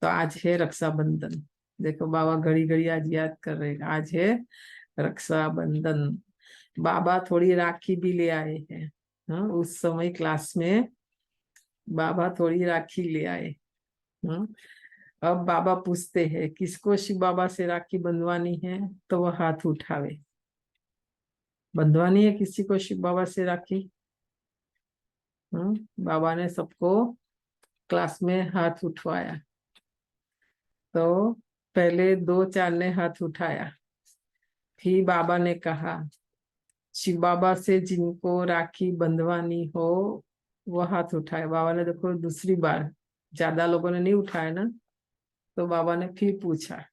तो आज है रक्षाबंधन। देखो बाबा घड़ी घड़ी आज याद कर रहे हैं, आज है रक्षाबंधन। बाबा थोड़ी राखी भी ले आए हैं। हाँ, उस समय क्लास में बाबा थोड़ी राखी ले आए। हाँ, अब बाबा पूछते हैं किसको शिव बाबा से राखी बंधवानी है, तो वह हाथ उठावे। बंधवानी है किसी को शिव बाबा से राखी? बाबा ने सबको क्लास में हाथ उठवाया। तो पहले 2-4 ने हाथ उठाया। फिर बाबा ने कहा शिव बाबा से जिनको राखी बंधवानी हो वो हाथ उठाए। बाबा ने देखो दूसरी बार, ज्यादा लोगों ने नहीं उठाया ना, तो बाबा ने फिर पूछा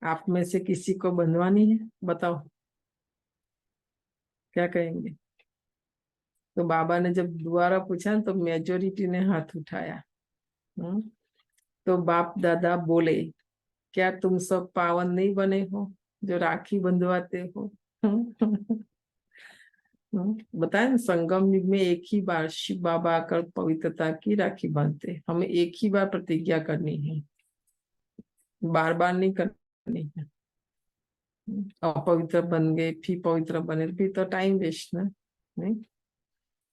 आप में से किसी को बंधवानी है, बताओ क्या कहेंगे? तो बाबा ने जब दोबारा पूछा तो मेजोरिटी ने हाथ उठाया। तो बाप दादा बोले क्या तुम सब पावन नहीं बने हो जो राखी बंधवाते हो? बताए ना, संगम युग में एक ही बार शिव बाबा आकर पवित्रता की राखी बांधते। हमें एक ही बार प्रतिज्ञा करनी है, बार बार नहीं करनी है। अपवित्र बन गए फिर पवित्र बने फिर तो टाइम वेस्ट ना। नहीं,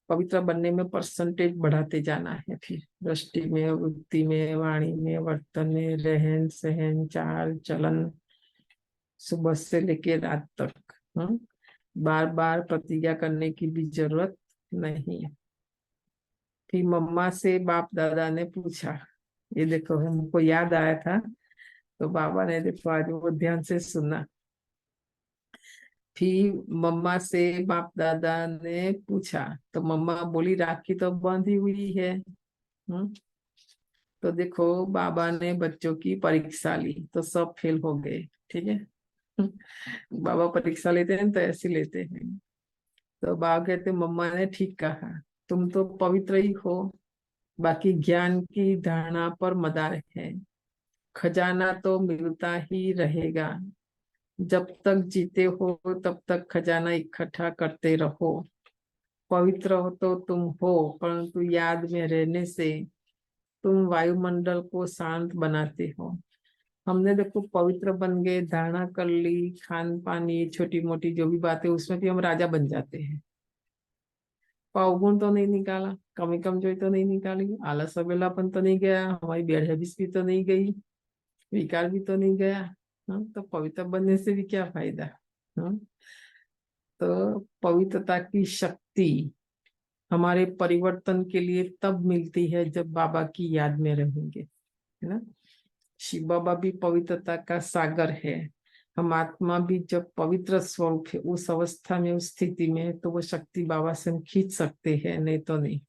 पवित्र बनने में परसेंटेज बढ़ाते जाना है। फिर दृष्टि में, वृत्ति में, वाणी में, वर्तन में, रहन सहन, चाल चलन, सुबह से लेके रात तक। बार बार प्रतिज्ञा करने की भी जरूरत नहीं है। फिर मम्मा से बाप दादा ने पूछा, ये देखो हमको याद आया था तो बाबा ने देखो आज वो ध्यान से सुना। फिर मम्मा से बाप दादा ने पूछा तो मम्मा बोली राखी तो बंधी हुई है। तो देखो बाबा ने बच्चों की परीक्षा ली तो सब फेल हो गए। ठीक है, बाबा परीक्षा लेते हैं तो ऐसे लेते हैं। तो बाबा कहते मम्मा ने ठीक कहा, तुम तो पवित्र ही हो, बाकी ज्ञान की धारणा पर मदार है। खजाना तो मिलता ही रहेगा, जब तक जीते हो तब तक खजाना इकट्ठा करते रहो। पवित्र हो तो तुम हो, परंतु याद में रहने से तुम वायुमंडल को शांत बनाते हो। हमने देखो पवित्र बन गए, धारणा कर ली, खान पान ये छोटी मोटी जो भी बातें, उसमें भी हम राजा बन जाते हैं। अवगुण तो नहीं निकाला, कमी कमजोरी तो नहीं निकाली, आलस अबेलापन तो नहीं गया, हमारी बैड हैबिट्स भी तो नहीं गई, विकार भी तो नहीं गया। तो पवित्र बनने से भी क्या फायदा? तो पवित्रता की शक्ति हमारे परिवर्तन के लिए तब मिलती है जब बाबा की याद में रहेंगे, है ना। शिव बाबा भी पवित्रता का सागर है। हम आत्मा भी जब पवित्र स्वरूप है, उस अवस्था में, उस स्थिति में, तो वो शक्ति बाबा से हम खींच सकते हैं, नहीं तो नहीं।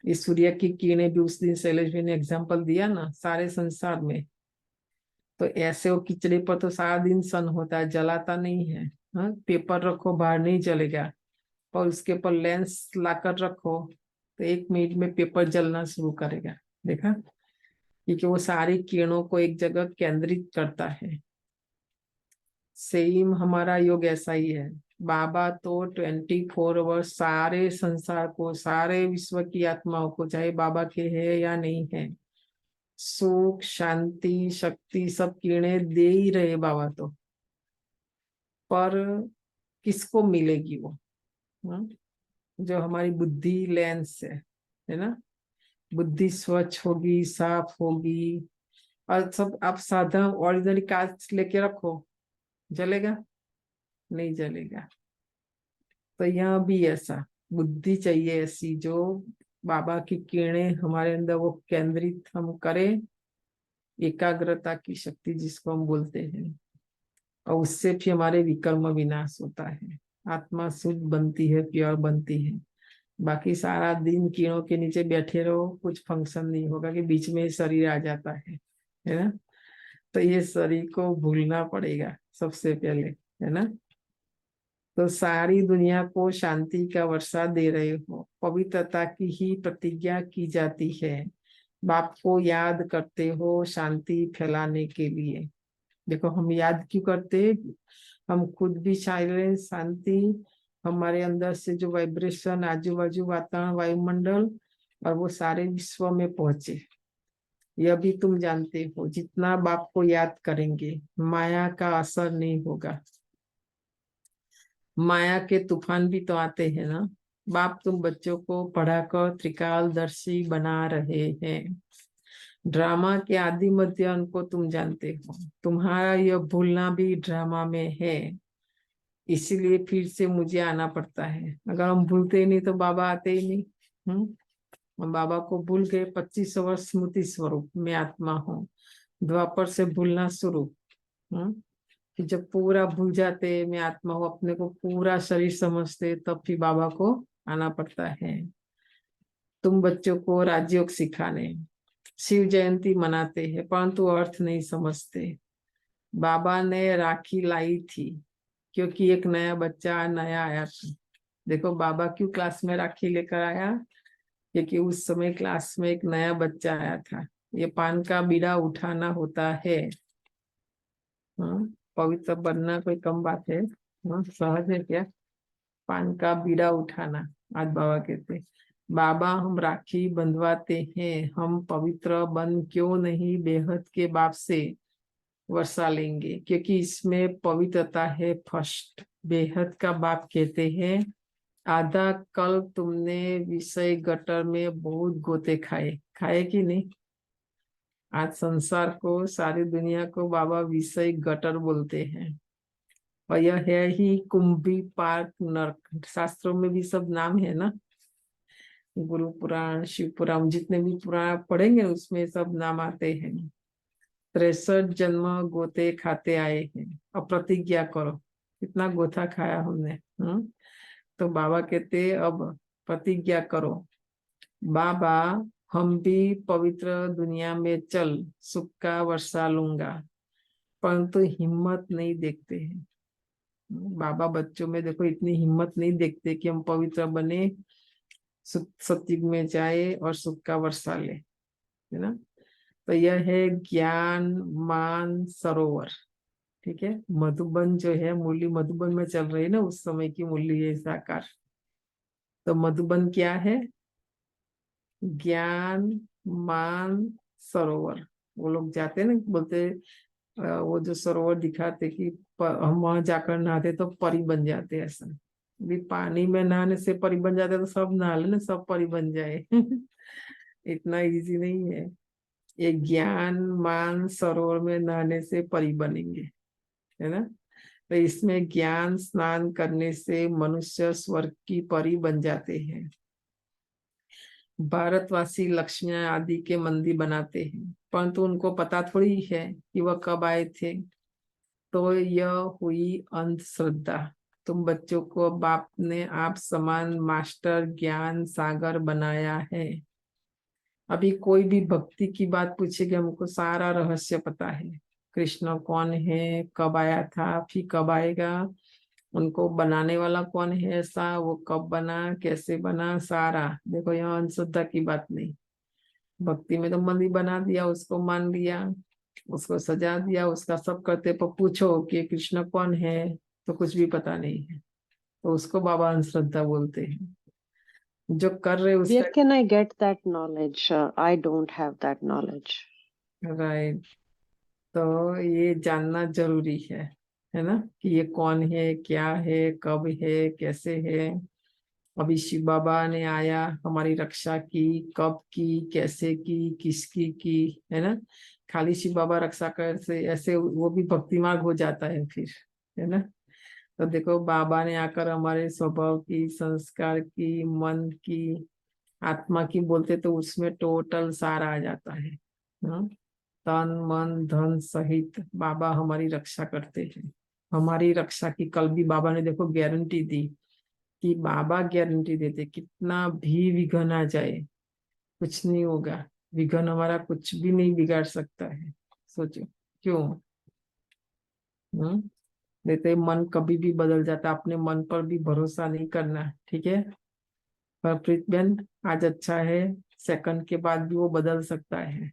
इस सूर्य की किरणें भी उस दिन शैलेश भाई ने एग्जाम्पल दिया ना, सारे संसार में तो ऐसे वो किचड़े पर तो सारा दिन सन होता है, जलाता नहीं है। पेपर रखो बाहर नहीं जलेगा, और उसके ऊपर लेंस लाकर रखो तो 1 मिनट में पेपर जलना शुरू करेगा। देखा, क्योंकि वो सारी किरणों को एक जगह केंद्रित करता है। सेम हमारा योग ऐसा ही है। बाबा तो 24 आवर्स सारे संसार को, सारे विश्व की आत्माओं को, चाहे बाबा के है या नहीं है, सुख शांति शक्ति सब किरणें दे ही रहे बाबा तो। पर किसको मिलेगी वो? जो हमारी बुद्धि लेंस है ना। बुद्धि स्वच्छ होगी, साफ होगी, और सब आप साधा ऑर्डिनरी कांच लेके रखो, जलेगा? नहीं जलेगा। तो यहाँ भी ऐसा बुद्धि चाहिए ऐसी जो बाबा की किरणें हमारे अंदर वो केंद्रित हम करें, एकाग्रता की शक्ति जिसको हम बोलते हैं, और उससे भी हमारे विकर्म विनाश होता है, आत्मा शुद्ध बनती है, प्योर बनती है। बाकी सारा दिन कीड़ों के नीचे बैठे रहो, कुछ फंक्शन नहीं होगा कि बीच में शरीर आ जाता है ना। तो ये शरीर को भूलना पड़ेगा सबसे पहले, है ना। तो सारी दुनिया को शांति का वर्षा दे रहे हो, पवित्रता की ही प्रतिज्ञा की जाती है, बाप को याद करते हो शांति फैलाने के लिए। देखो हम याद क्यों करते, हम खुद भी चाह शांति, हमारे अंदर से जो वाइब्रेशन आजू बाजू वातावरण वायुमंडल और वो सारे विश्व में पहुंचे। यह भी तुम जानते हो, जितना बाप को याद करेंगे माया का असर नहीं होगा। माया के तूफान भी तो आते हैं ना। बाप तुम बच्चों को पढ़ाकर त्रिकालदर्शी बना रहे हैं। ड्रामा के आदि मध्य अंत को तुम जानते हो, तुम्हारा यह भूलना भी ड्रामा में है, इसीलिए फिर से मुझे आना पड़ता है। अगर हम भूलते ही नहीं तो बाबा आते ही नहीं। हम बाबा को भूल गए, 25 वर्ष स्मृति स्वरूप में आत्मा हूँ, द्वापर से भूलना शुरू। कि जब पूरा भूल जाते मैं आत्मा हूँ, अपने को पूरा शरीर समझते, तब फिर बाबा को आना पड़ता है। तुम बच्चों को राजयोग सिखाने शिव जयंती मनाते हैं, परंतु अर्थ नहीं समझते। बाबा ने राखी लाई थी क्योंकि एक नया बच्चा नया आया था। देखो बाबा क्यों क्लास में राखी लेकर आया, क्योंकि उस समय क्लास में एक नया बच्चा आया था। ये पान का बीड़ा उठाना होता है। पवित्र बनना कोई कम बात है, सहज है क्या पान का बीड़ा उठाना। आज बाबा कहते बाबा हम राखी बंधवाते हैं, हम पवित्र बन क्यों नहीं बेहद के बाप से वर्षा लेंगे, क्योंकि इसमें पवित्रता है फर्स्ट। बेहद का बाप कहते हैं आधा कल तुमने विषय गटर में बहुत गोते खाए, खाए कि नहीं। आज संसार को सारी दुनिया को बाबा विषय गटर बोलते हैं, और यह है ही कुंभी पार्क नरक। शास्त्रों में भी सब नाम है ना, गुरु पुराण शिव पुराण जितने भी पुराण पढ़ेंगे उसमें सब नाम आते हैं। 63 जन्म गोते खाते आए हैं, अब प्रतिज्ञा करो कितना गोथा खाया हमने। तो बाबा कहते अब प्रतिज्ञा करो, बाबा हम भी पवित्र दुनिया में चल सुख का वर्षा लूंगा, परंतु हिम्मत नहीं देखते हैं। बाबा बच्चों में देखो इतनी हिम्मत नहीं देखते कि हम पवित्र बने, सत्युग में जाए और सुख का वर्षा ले, है ना। तो यह है ज्ञान मान सरोवर, ठीक है। मधुबन जो है मुरली मधुबन में चल रही है ना, उस समय की मुरली है साकार। तो मधुबन क्या है, ज्ञान मान सरोवर। वो लोग जाते हैं ना, बोलते वो जो सरोवर दिखाते कि हम वहां जाकर नहाते तो परी बन जाते, ऐसा भी पानी में नहाने से परी बन जाते तो सब नहा ले ना, सब परी बन जाए इतना इजी नहीं है। ये ज्ञान मान सरोवर में नहाने से परी बनेंगे, है ना। तो इसमें ज्ञान स्नान करने से मनुष्य स्वर्ग की परी बन जाते हैं। भारतवासी लक्ष्मियां आदि के मंदिर बनाते हैं, परंतु उनको पता थोड़ी है कि वह कब आए थे। तो यह हुई अंधश्रद्धा। तुम बच्चों को बाप ने आप समान मास्टर ज्ञान सागर बनाया है। अभी कोई भी भक्ति की बात पूछेगी हमको सारा रहस्य पता है, कृष्ण कौन है, कब आया था, फिर कब आएगा, उनको बनाने वाला कौन है, ऐसा वो कब बना, कैसे बना, सारा। देखो यहाँ अंधश्रद्धा की बात नहीं। भक्ति में तो मंदिर बना दिया, उसको मान लिया, उसको सजा दिया, उसका सब करते, पर पूछो कि कृष्ण कौन है तो कुछ भी पता नहीं है, तो उसको बाबा अंधश्रद्धा बोलते हैं। जो कर रहे Where उसका can I get that knowledge? I don't have that knowledge. Right. तो ये जानना जरूरी है ना, कि ये कौन है, क्या है, कब है, कैसे है। अभी शिव बाबा ने आया, हमारी रक्षा की, कब की, कैसे की, किसकी की, है ना। खाली शिव बाबा रक्षा कर से ऐसे वो भी भक्ति मार्ग हो जाता है फिर, है ना। तो देखो बाबा ने आकर हमारे स्वभाव की, संस्कार की, मन की, आत्मा की बोलते तो उसमें टोटल सारा आ जाता है। तन मन धन सहित बाबा हमारी रक्षा करते हैं। हमारी रक्षा की कल भी बाबा ने देखो गारंटी दी कि बाबा गारंटी देते कितना भी विघ्न आ जाए कुछ नहीं होगा, विघ्न हमारा कुछ भी नहीं बिगाड़ सकता है। सोचो क्यों। देते मन कभी भी बदल जाता, अपने मन पर भी भरोसा नहीं करना, ठीक है। पर प्रीत बहन आज अच्छा है, सेकंड के बाद भी वो बदल सकता है।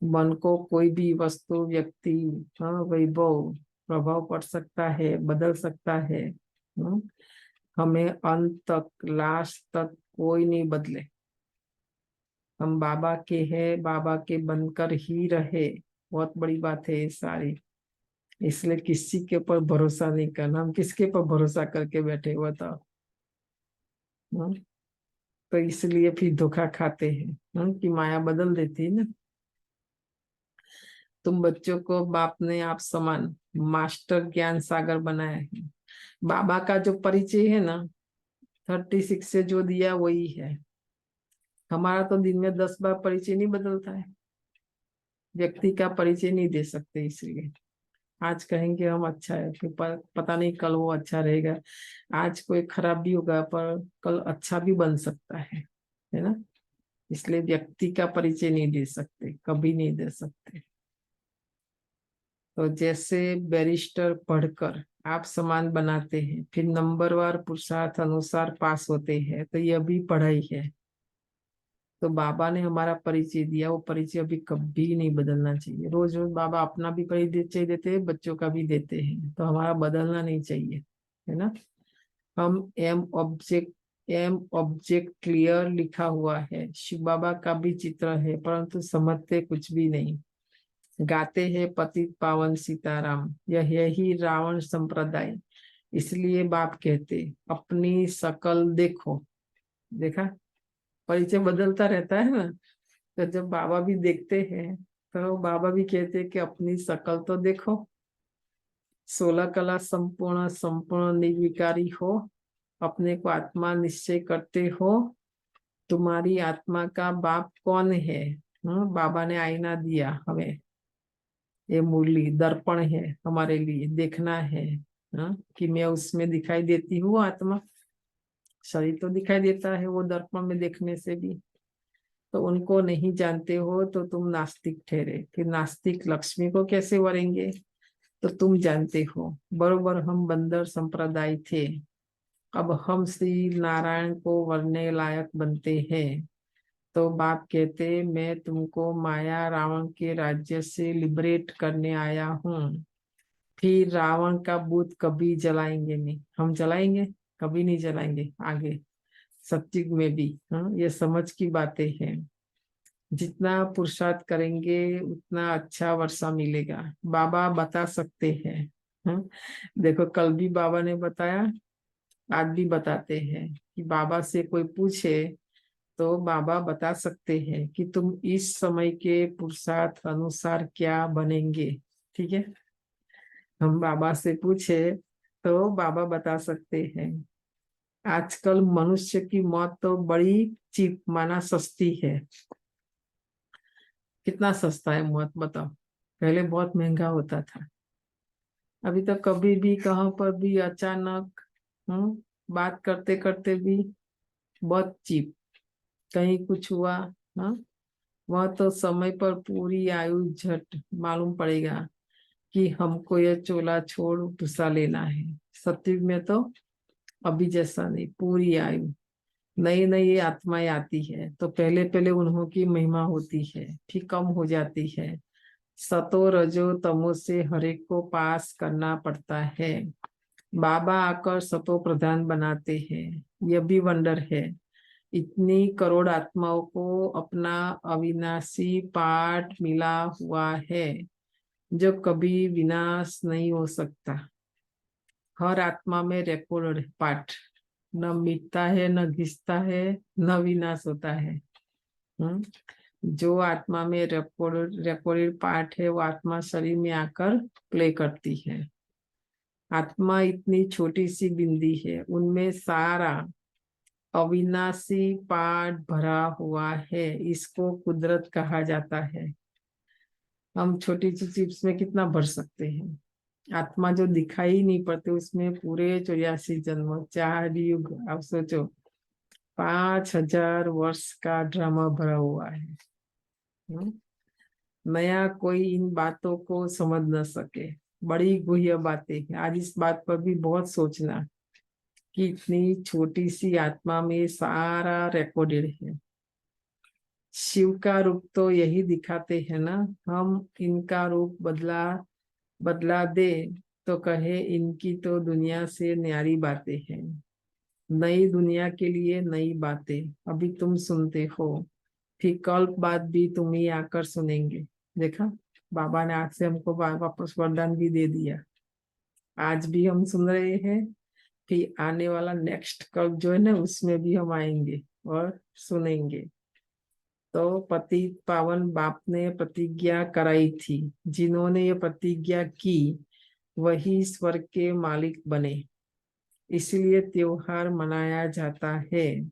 मन को कोई भी वस्तु, व्यक्ति, हाँ, वैभव प्रभाव पड़ सकता है, बदल सकता है। हमें अंत तक, लास्ट तक कोई नहीं बदले। हम बाबा के हैं, बाबा के बनकर ही रहे, बहुत बड़ी बात है ये सारी। इसलिए किसी के ऊपर भरोसा नहीं करना। हम किसके ऊपर भरोसा करके बैठे हुआ था। तो इसलिए फिर धोखा खाते हैं कि माया बदल देती है ना। तुम बच्चों को बाप ने आप समान मास्टर ज्ञान सागर बनाया है। बाबा का जो परिचय है ना 36 से जो दिया वही है। हमारा तो दिन में 10 बार परिचय नहीं बदलता है, व्यक्ति का परिचय नहीं दे सकते। इसलिए आज कहेंगे हम अच्छा है, फिर पता नहीं कल वो अच्छा रहेगा। आज कोई खराब भी होगा पर कल अच्छा भी बन सकता है ना। इसलिए व्यक्ति का परिचय नहीं दे सकते, कभी नहीं दे सकते। तो जैसे बैरिस्टर पढ़कर आप समान बनाते हैं, फिर नंबरवार पुरुषार्थ अनुसार पास होते हैं, तो यह भी पढ़ाई है। तो बाबा ने हमारा परिचय दिया, वो परिचय अभी कभी नहीं बदलना चाहिए। रोज रोज बाबा अपना भी परिचय देते हैं, बच्चों का भी देते हैं, तो हमारा बदलना नहीं चाहिए, है ना। हम एम ऑब्जेक्ट क्लियर लिखा हुआ है, शिव बाबा का भी चित्र है, परंतु समझते कुछ भी नहीं। गाते हैं पतित पावन सीताराम, यही रावण संप्रदाय। इसलिए बाप कहते अपनी शकल देखो। देखा, परिचय बदलता रहता है ना। तो जब बाबा भी देखते हैं तो बाबा भी कहते हैं कि अपनी शकल तो देखो। 16 कला संपूर्ण संपूर्ण निर्विकारी हो, अपने को आत्मा निश्चय करते हो। तुम्हारी आत्मा का बाप कौन है। बाबा ने आईना दिया हमें, ये मुरली दर्पण है, हमारे लिए देखना है। कि मैं उसमें दिखाई देती हूँ आत्मा। शरीर तो दिखाई देता है वो दर्पण में देखने से भी। तो उनको नहीं जानते हो तो तुम नास्तिक ठहरे। फिर नास्तिक लक्ष्मी को कैसे वरेंगे। तो तुम जानते हो बरोबर हम बंदर संप्रदाय थे, अब हम श्री नारायण को वरने लायक बनते हैं। तो बाप कहते मैं तुमको माया रावण के राज्य से लिबरेट करने आया हूँ। फिर रावण का बूथ कभी जलाएंगे नहीं, हम जलाएंगे, कभी नहीं जलाएंगे आगे सत्युग में भी। ये समझ की बातें हैं। जितना पुरुषार्थ करेंगे उतना अच्छा वर्षा मिलेगा। बाबा बता सकते हैं। देखो कल भी बाबा ने बताया, आज भी बताते हैं कि बाबा से कोई पूछे तो बाबा बता सकते हैं कि तुम इस समय के पुरुषार्थ अनुसार क्या बनेंगे। ठीक है, हम बाबा से पूछे तो बाबा बता सकते हैं। आजकल मनुष्य की मौत तो बड़ी चीप माना सस्ती है। कितना सस्ता है मौत बताओ, पहले बहुत महंगा होता था। अभी तो कभी भी कहाँ पर भी अचानक बात करते करते भी बहुत चीप, कहीं कुछ हुआ वह तो समय पर पूरी आयु झट मालूम पड़ेगा कि हमको यह चोला छोड़ दूसरा लेना है। सत्युग में तो अभी जैसा नहीं, पूरी आयु नई नई आत्माएं आती है तो पहले पहले उन्हों की महिमा होती है, फिर कम हो जाती है। सतो रजो तमो से हरेक को पास करना पड़ता है। बाबा आकर सतो प्रधान बनाते हैं, यह भी वंडर है। इतनी करोड़ आत्माओं को अपना अविनाशी पाठ मिला हुआ है जो कभी विनाश नहीं हो सकता। हर आत्मा में रिकॉर्ड पाठ न मिटता है, न घिसता है, न विनाश होता है। जो आत्मा में रिकॉर्डेड पार्ट है वो आत्मा शरीर में आकर प्ले करती है। आत्मा इतनी छोटी सी बिंदी है, उनमें सारा अविनाशी पार्ट भरा हुआ है। इसको कुदरत कहा जाता है। हम छोटी सी चिप्स में कितना भर सकते हैं, आत्मा जो दिखाई नहीं पड़ते उसमें पूरे 84 जन्म, 4 युग, आप सोचो 5000 वर्ष का ड्रामा भरा हुआ है। हम्म? नया कोई इन बातों को समझ न सके, बड़ी गुह्य बातें हैं। आज इस बात पर भी बहुत सोचना कि इतनी छोटी सी आत्मा में सारा रिकॉर्डेड है। शिव का रूप तो यही दिखाते हैं ना, हम इनका रूप बदला दे तो कहे इनकी तो दुनिया से न्यारी बातें हैं। नई दुनिया के लिए नई बातें अभी तुम सुनते हो, फिर कल बाद भी तुम ही आकर सुनेंगे। देखा, बाबा ने आज से हमको वापस वरदान भी दे दिया। आज भी हम सुन रहे हैं, फिर आने वाला नेक्स्ट कल जो है ना उसमें भी हम आएंगे और सुनेंगे। तो पतित पावन बाप ने प्रतिज्ञा कराई थी, जिन्होंने ये प्रतिज्ञा की वही स्वर्ग के मालिक बने, इसलिए त्योहार मनाया जाता है।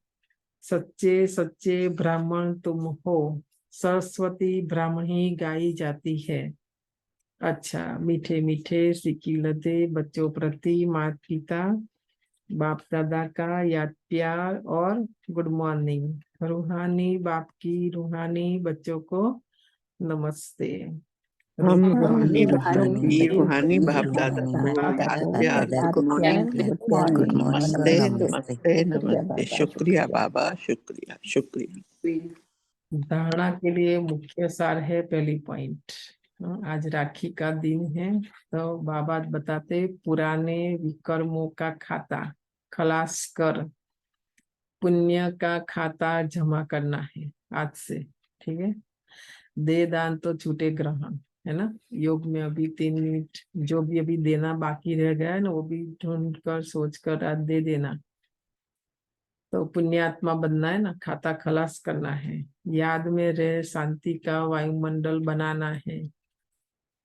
सच्चे सच्चे ब्राह्मण तुम हो, सरस्वती ब्राह्मणी गाई जाती है। अच्छा, मीठे मीठे सिक्की लदे बच्चों प्रति माता पिता बाप दादा का याद प्यार और गुड मॉर्निंग। रूहानी बाप की रूहानी बच्चों को नमस्ते। हम रूहानी रूहानी बच्चों की रूहानी बाप दादा को याद प्यार गुड मॉर्निंग गुड मॉर्निंग और नमस्ते नमस्ते। नमस्ते नमस्ते। शुक्रिया बाबा, शुक्रिया शुक्रिया। धारणा के लिए मुख्य सार है पहली पॉइंट। आज राखी का दिन है, तो बाबा बताते पुराने विकर्मों का खाता खलास कर पुण्य का खाता जमा करना है आज से। ठीक है, दे दान तो छूटे ग्रहण, है ना। योग में अभी 3 मिनट जो भी अभी देना बाकी रह गया है ना, वो भी ढूंढ कर सोच कर आज दे देना। तो पुण्यात्मा बनना है ना, खाता खलास करना है, याद में रहे शांति का वायुमंडल बनाना है।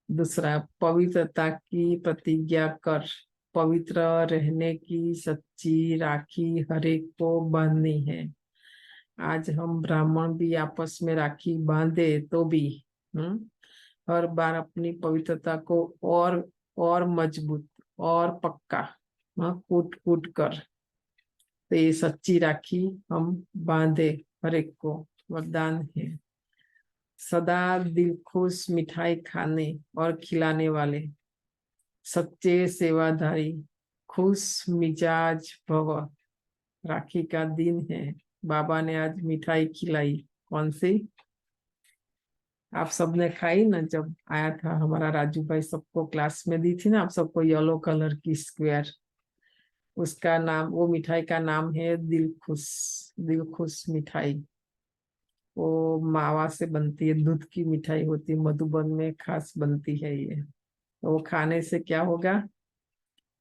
दूसरा, पवित्रता की प्रतिज्ञा कर पवित्र रहने की सच्ची राखी हरेक को बांधनी है। आज हम ब्राह्मण भी आपस में राखी बांधे तो भी हर बार अपनी पवित्रता को और मजबूत और पक्का कूट कूट कर, तो ये सच्ची राखी हम बांधे हर एक को, वरदान है। सदा दिल खुश मिठाई खाने और खिलाने वाले सच्चे सेवाधारी खुश मिजाज भव। राखी का दिन है, बाबा ने आज मिठाई खिलाई। कौन सी? आप सबने खाई ना, जब आया था हमारा राजू भाई, सबको क्लास में दी थी ना आप सबको, येलो कलर की स्क्वायर, उसका नाम, वो मिठाई का नाम है दिल खुश मिठाई। वो मावा से बनती है, दूध की मिठाई होती है, मधुबन में खास बनती है ये। तो वो खाने से क्या होगा?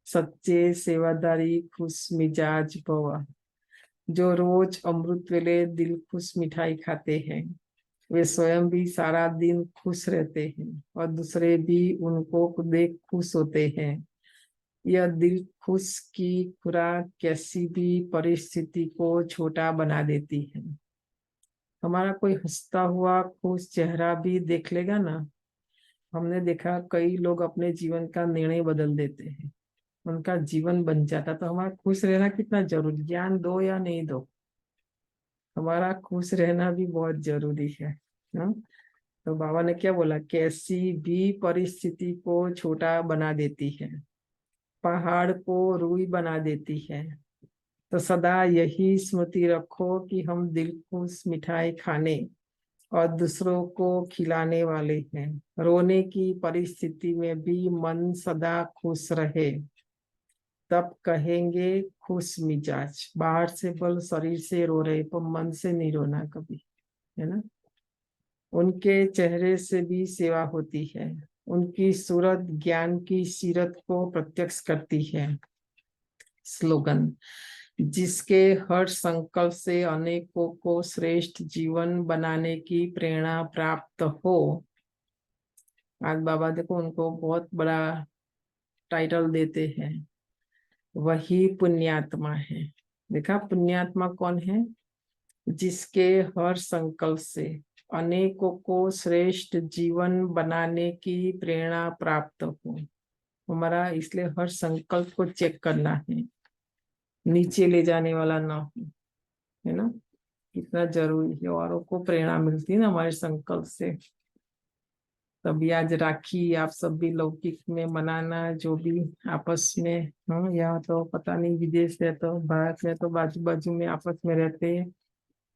सच्चे सेवादारी खुश मिजाज भव। जो रोज अमृत वेले दिल खुश मिठाई खाते हैं वे स्वयं भी सारा दिन खुश रहते हैं और दूसरे भी उनको देख खुश होते हैं। यह दिल खुश की खुराक कैसी भी परिस्थिति को छोटा बना देती है। हमारा कोई हंसता हुआ खुश चेहरा भी देख लेगा ना, हमने देखा कई लोग अपने जीवन का निर्णय बदल देते हैं, उनका जीवन बन जाता। तो हमारा खुश रहना कितना जरूरी, ज्ञान दो या नहीं दो, हमारा खुश रहना भी बहुत जरूरी है ना? तो बाबा ने क्या बोला, कैसी भी परिस्थिति को छोटा बना देती है, पहाड़ को रूई बना देती है। तो सदा यही स्मृति रखो कि हम दिल खुश मिठाई खाने और दूसरों को खिलाने वाले हैं। रोने की परिस्थिति में भी मन सदा खुश रहे, तब कहेंगे खुश मिजाज। बाहर से बल शरीर से रो रहे पर मन से नहीं रोना कभी, है ना। उनके चेहरे से भी सेवा होती है, उनकी सूरत ज्ञान की सीरत को प्रत्यक्ष करती है। स्लोगन, जिसके हर संकल्प से अनेकों को श्रेष्ठ जीवन बनाने की प्रेरणा प्राप्त हो। आज बाबा देखो उनको बहुत बड़ा टाइटल देते हैं, वही पुण्यात्मा है। देखा, पुण्यात्मा कौन है? जिसके हर संकल्प से अनेकों को श्रेष्ठ जीवन बनाने की प्रेरणा प्राप्त हो। हमारा, इसलिए हर संकल्प को चेक करना है, नीचे ले जाने वाला ना हो, है ना। कितना जरूरी है, औरों को प्रेरणा मिलती है ना हमारे संकल्प से। तभी आज राखी आप सब भी लौकिक में मनाना, जो भी आपस में, यहाँ तो पता नहीं विदेश है तो भारत में तो बाजू बाजू में आपस में रहते हैं,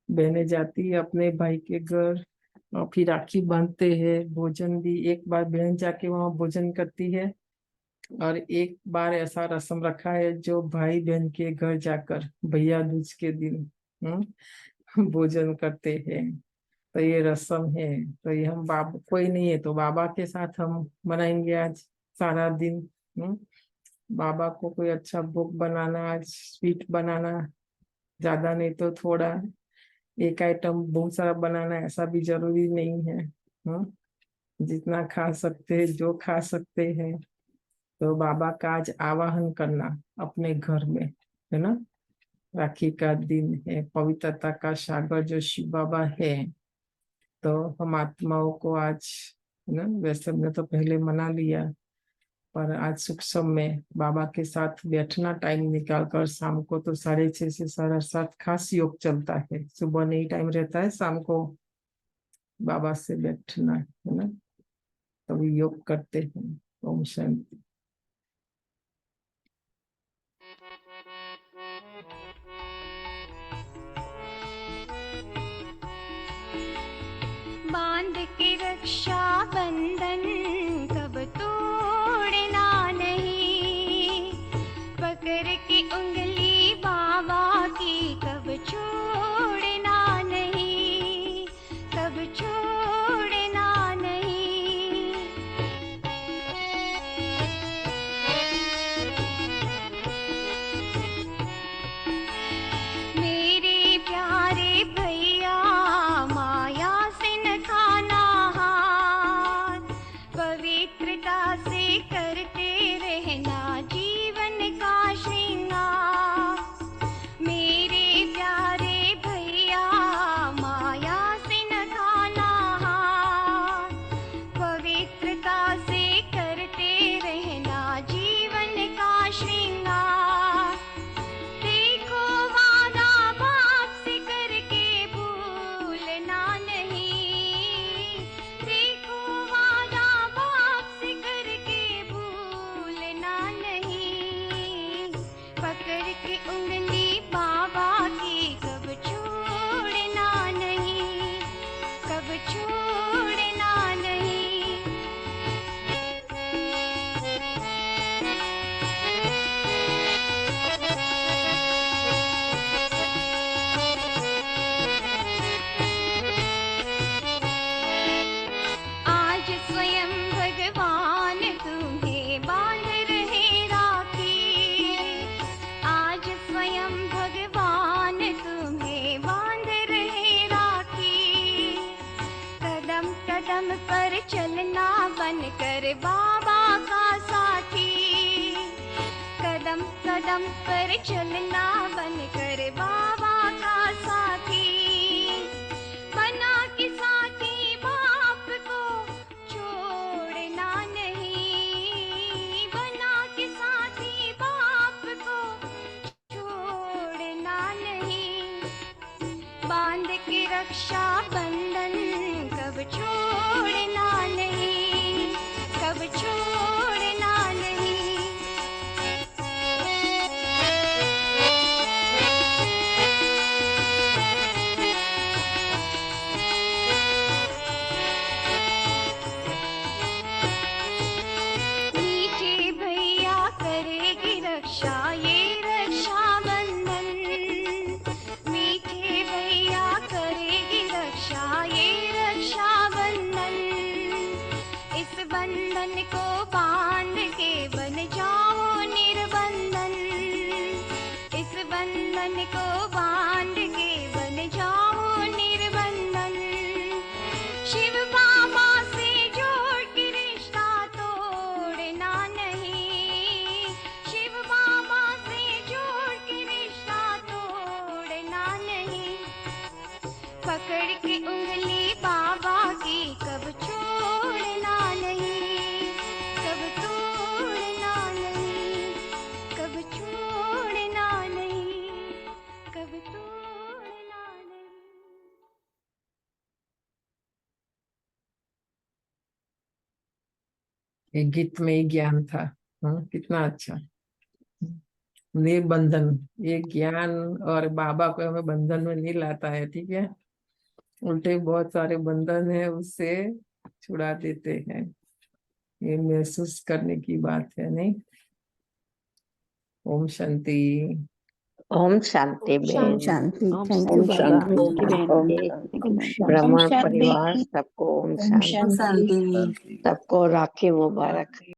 बहनें जाती है अपने भाई के घर और फिर राखी बांधते हैं। भोजन भी एक बार बहन जाके वहां भोजन करती है, और एक बार ऐसा रस्म रखा है जो भाई बहन के घर जाकर भैया दूज के दिन भोजन करते हैं। तो ये रस्म है। तो ये हम बाबा, कोई नहीं है तो बाबा के साथ हम मनाएंगे आज सारा दिन। बाबा को कोई अच्छा भोग बनाना, आज स्वीट बनाना, ज्यादा नहीं तो थोड़ा, एक आइटम बहुत सारा बनाना ऐसा भी जरूरी नहीं है। जितना खा सकते हैं, जो खा सकते हैं। तो बाबा का आज आवाहन करना अपने घर में, है ना। राखी का दिन है, पवित्रता का सागर जो शिव बाबा है। तो हम आत्माओं को आज, है ना, वैसे हमने तो पहले मना लिया, पर आज सुख में बाबा के साथ बैठना, टाइम निकाल कर शाम को तो 6:30 से 7:30 खास योग चलता है। सुबह नहीं टाइम रहता है, शाम को बाबा से बैठना, है ना, तभी योग करते हैं। ओम शांति। बांध के रक्षा बंधन कब तोड़ना नहीं, पकड़ के उंगली बाबा की कब छोड़ना नहीं, कब छोड़ना नहीं। मेरे प्यारे भैया माया से न खाना हाथ, पवित्रता से करते रहना जीवन का श्रृंगार। मेरे प्यारे भैया माया से न खाना हाथ, पवित्रता से करते रहना जीवन का श्रृंगार। देखो वादा बाप से करके भूलना नहीं, देखो वादा बाप से करके भूलना नहीं, पकड़ के उंगली बाबा की कब छोड़ना नहीं, कब छोड़ना नहीं। आज स्वयं भगवान तुम्हें बांध रहे राखी, आज स्वयं भगवान तुम्हें बांध रहे राखी। कदम कदम पर चलना बनकर बाबा का साथी, कदम कदम पर चलना बनकर बाबा का साथी। बना के साथी बाप को छोड़ना नहीं, बना के साथी बाप को छोड़ना नहीं। बांध के रक्षा बंधन कब छोड़ना नहीं, कब छोड़ना नहीं। मीठे भैया करेगी रक्षा ये रक्षा बंधन, मीठे भैया करेगी रक्षा ये रक्षा बंधन। इस बंधन को बांध के बन जाओ निर्बंधन, इस बंधन को बांध के बन जाओ निर्बंधन। शिव बाबा से जोड़ के रिश्ता तोड़ना नहीं, शिव बाबा से जोड़ के रिश्ता तोड़ना नहीं। पकड़ के उंगली बाबा की कब छोड़ना नहीं, कब तोड़ना एक गीत में ही ज्ञान था। कितना अच्छा। निर्बंधन, ये ज्ञान और बाबा को हमें बंधन में नहीं लाता है, ठीक है, उल्टे बहुत सारे बंधन है उससे छुड़ा देते हैं। ये महसूस करने की बात है, नहीं? ओम शांति। ओम शांति ओम बहन। शांति। ओम थैंक यू ओम शांति। बाबा। शांति। ओम जय शांति। श्री कृष्ण। ब्रह्मण शांति। परिवार सबको ओम ओम शांति। शांति। सबको राखी मुबारक।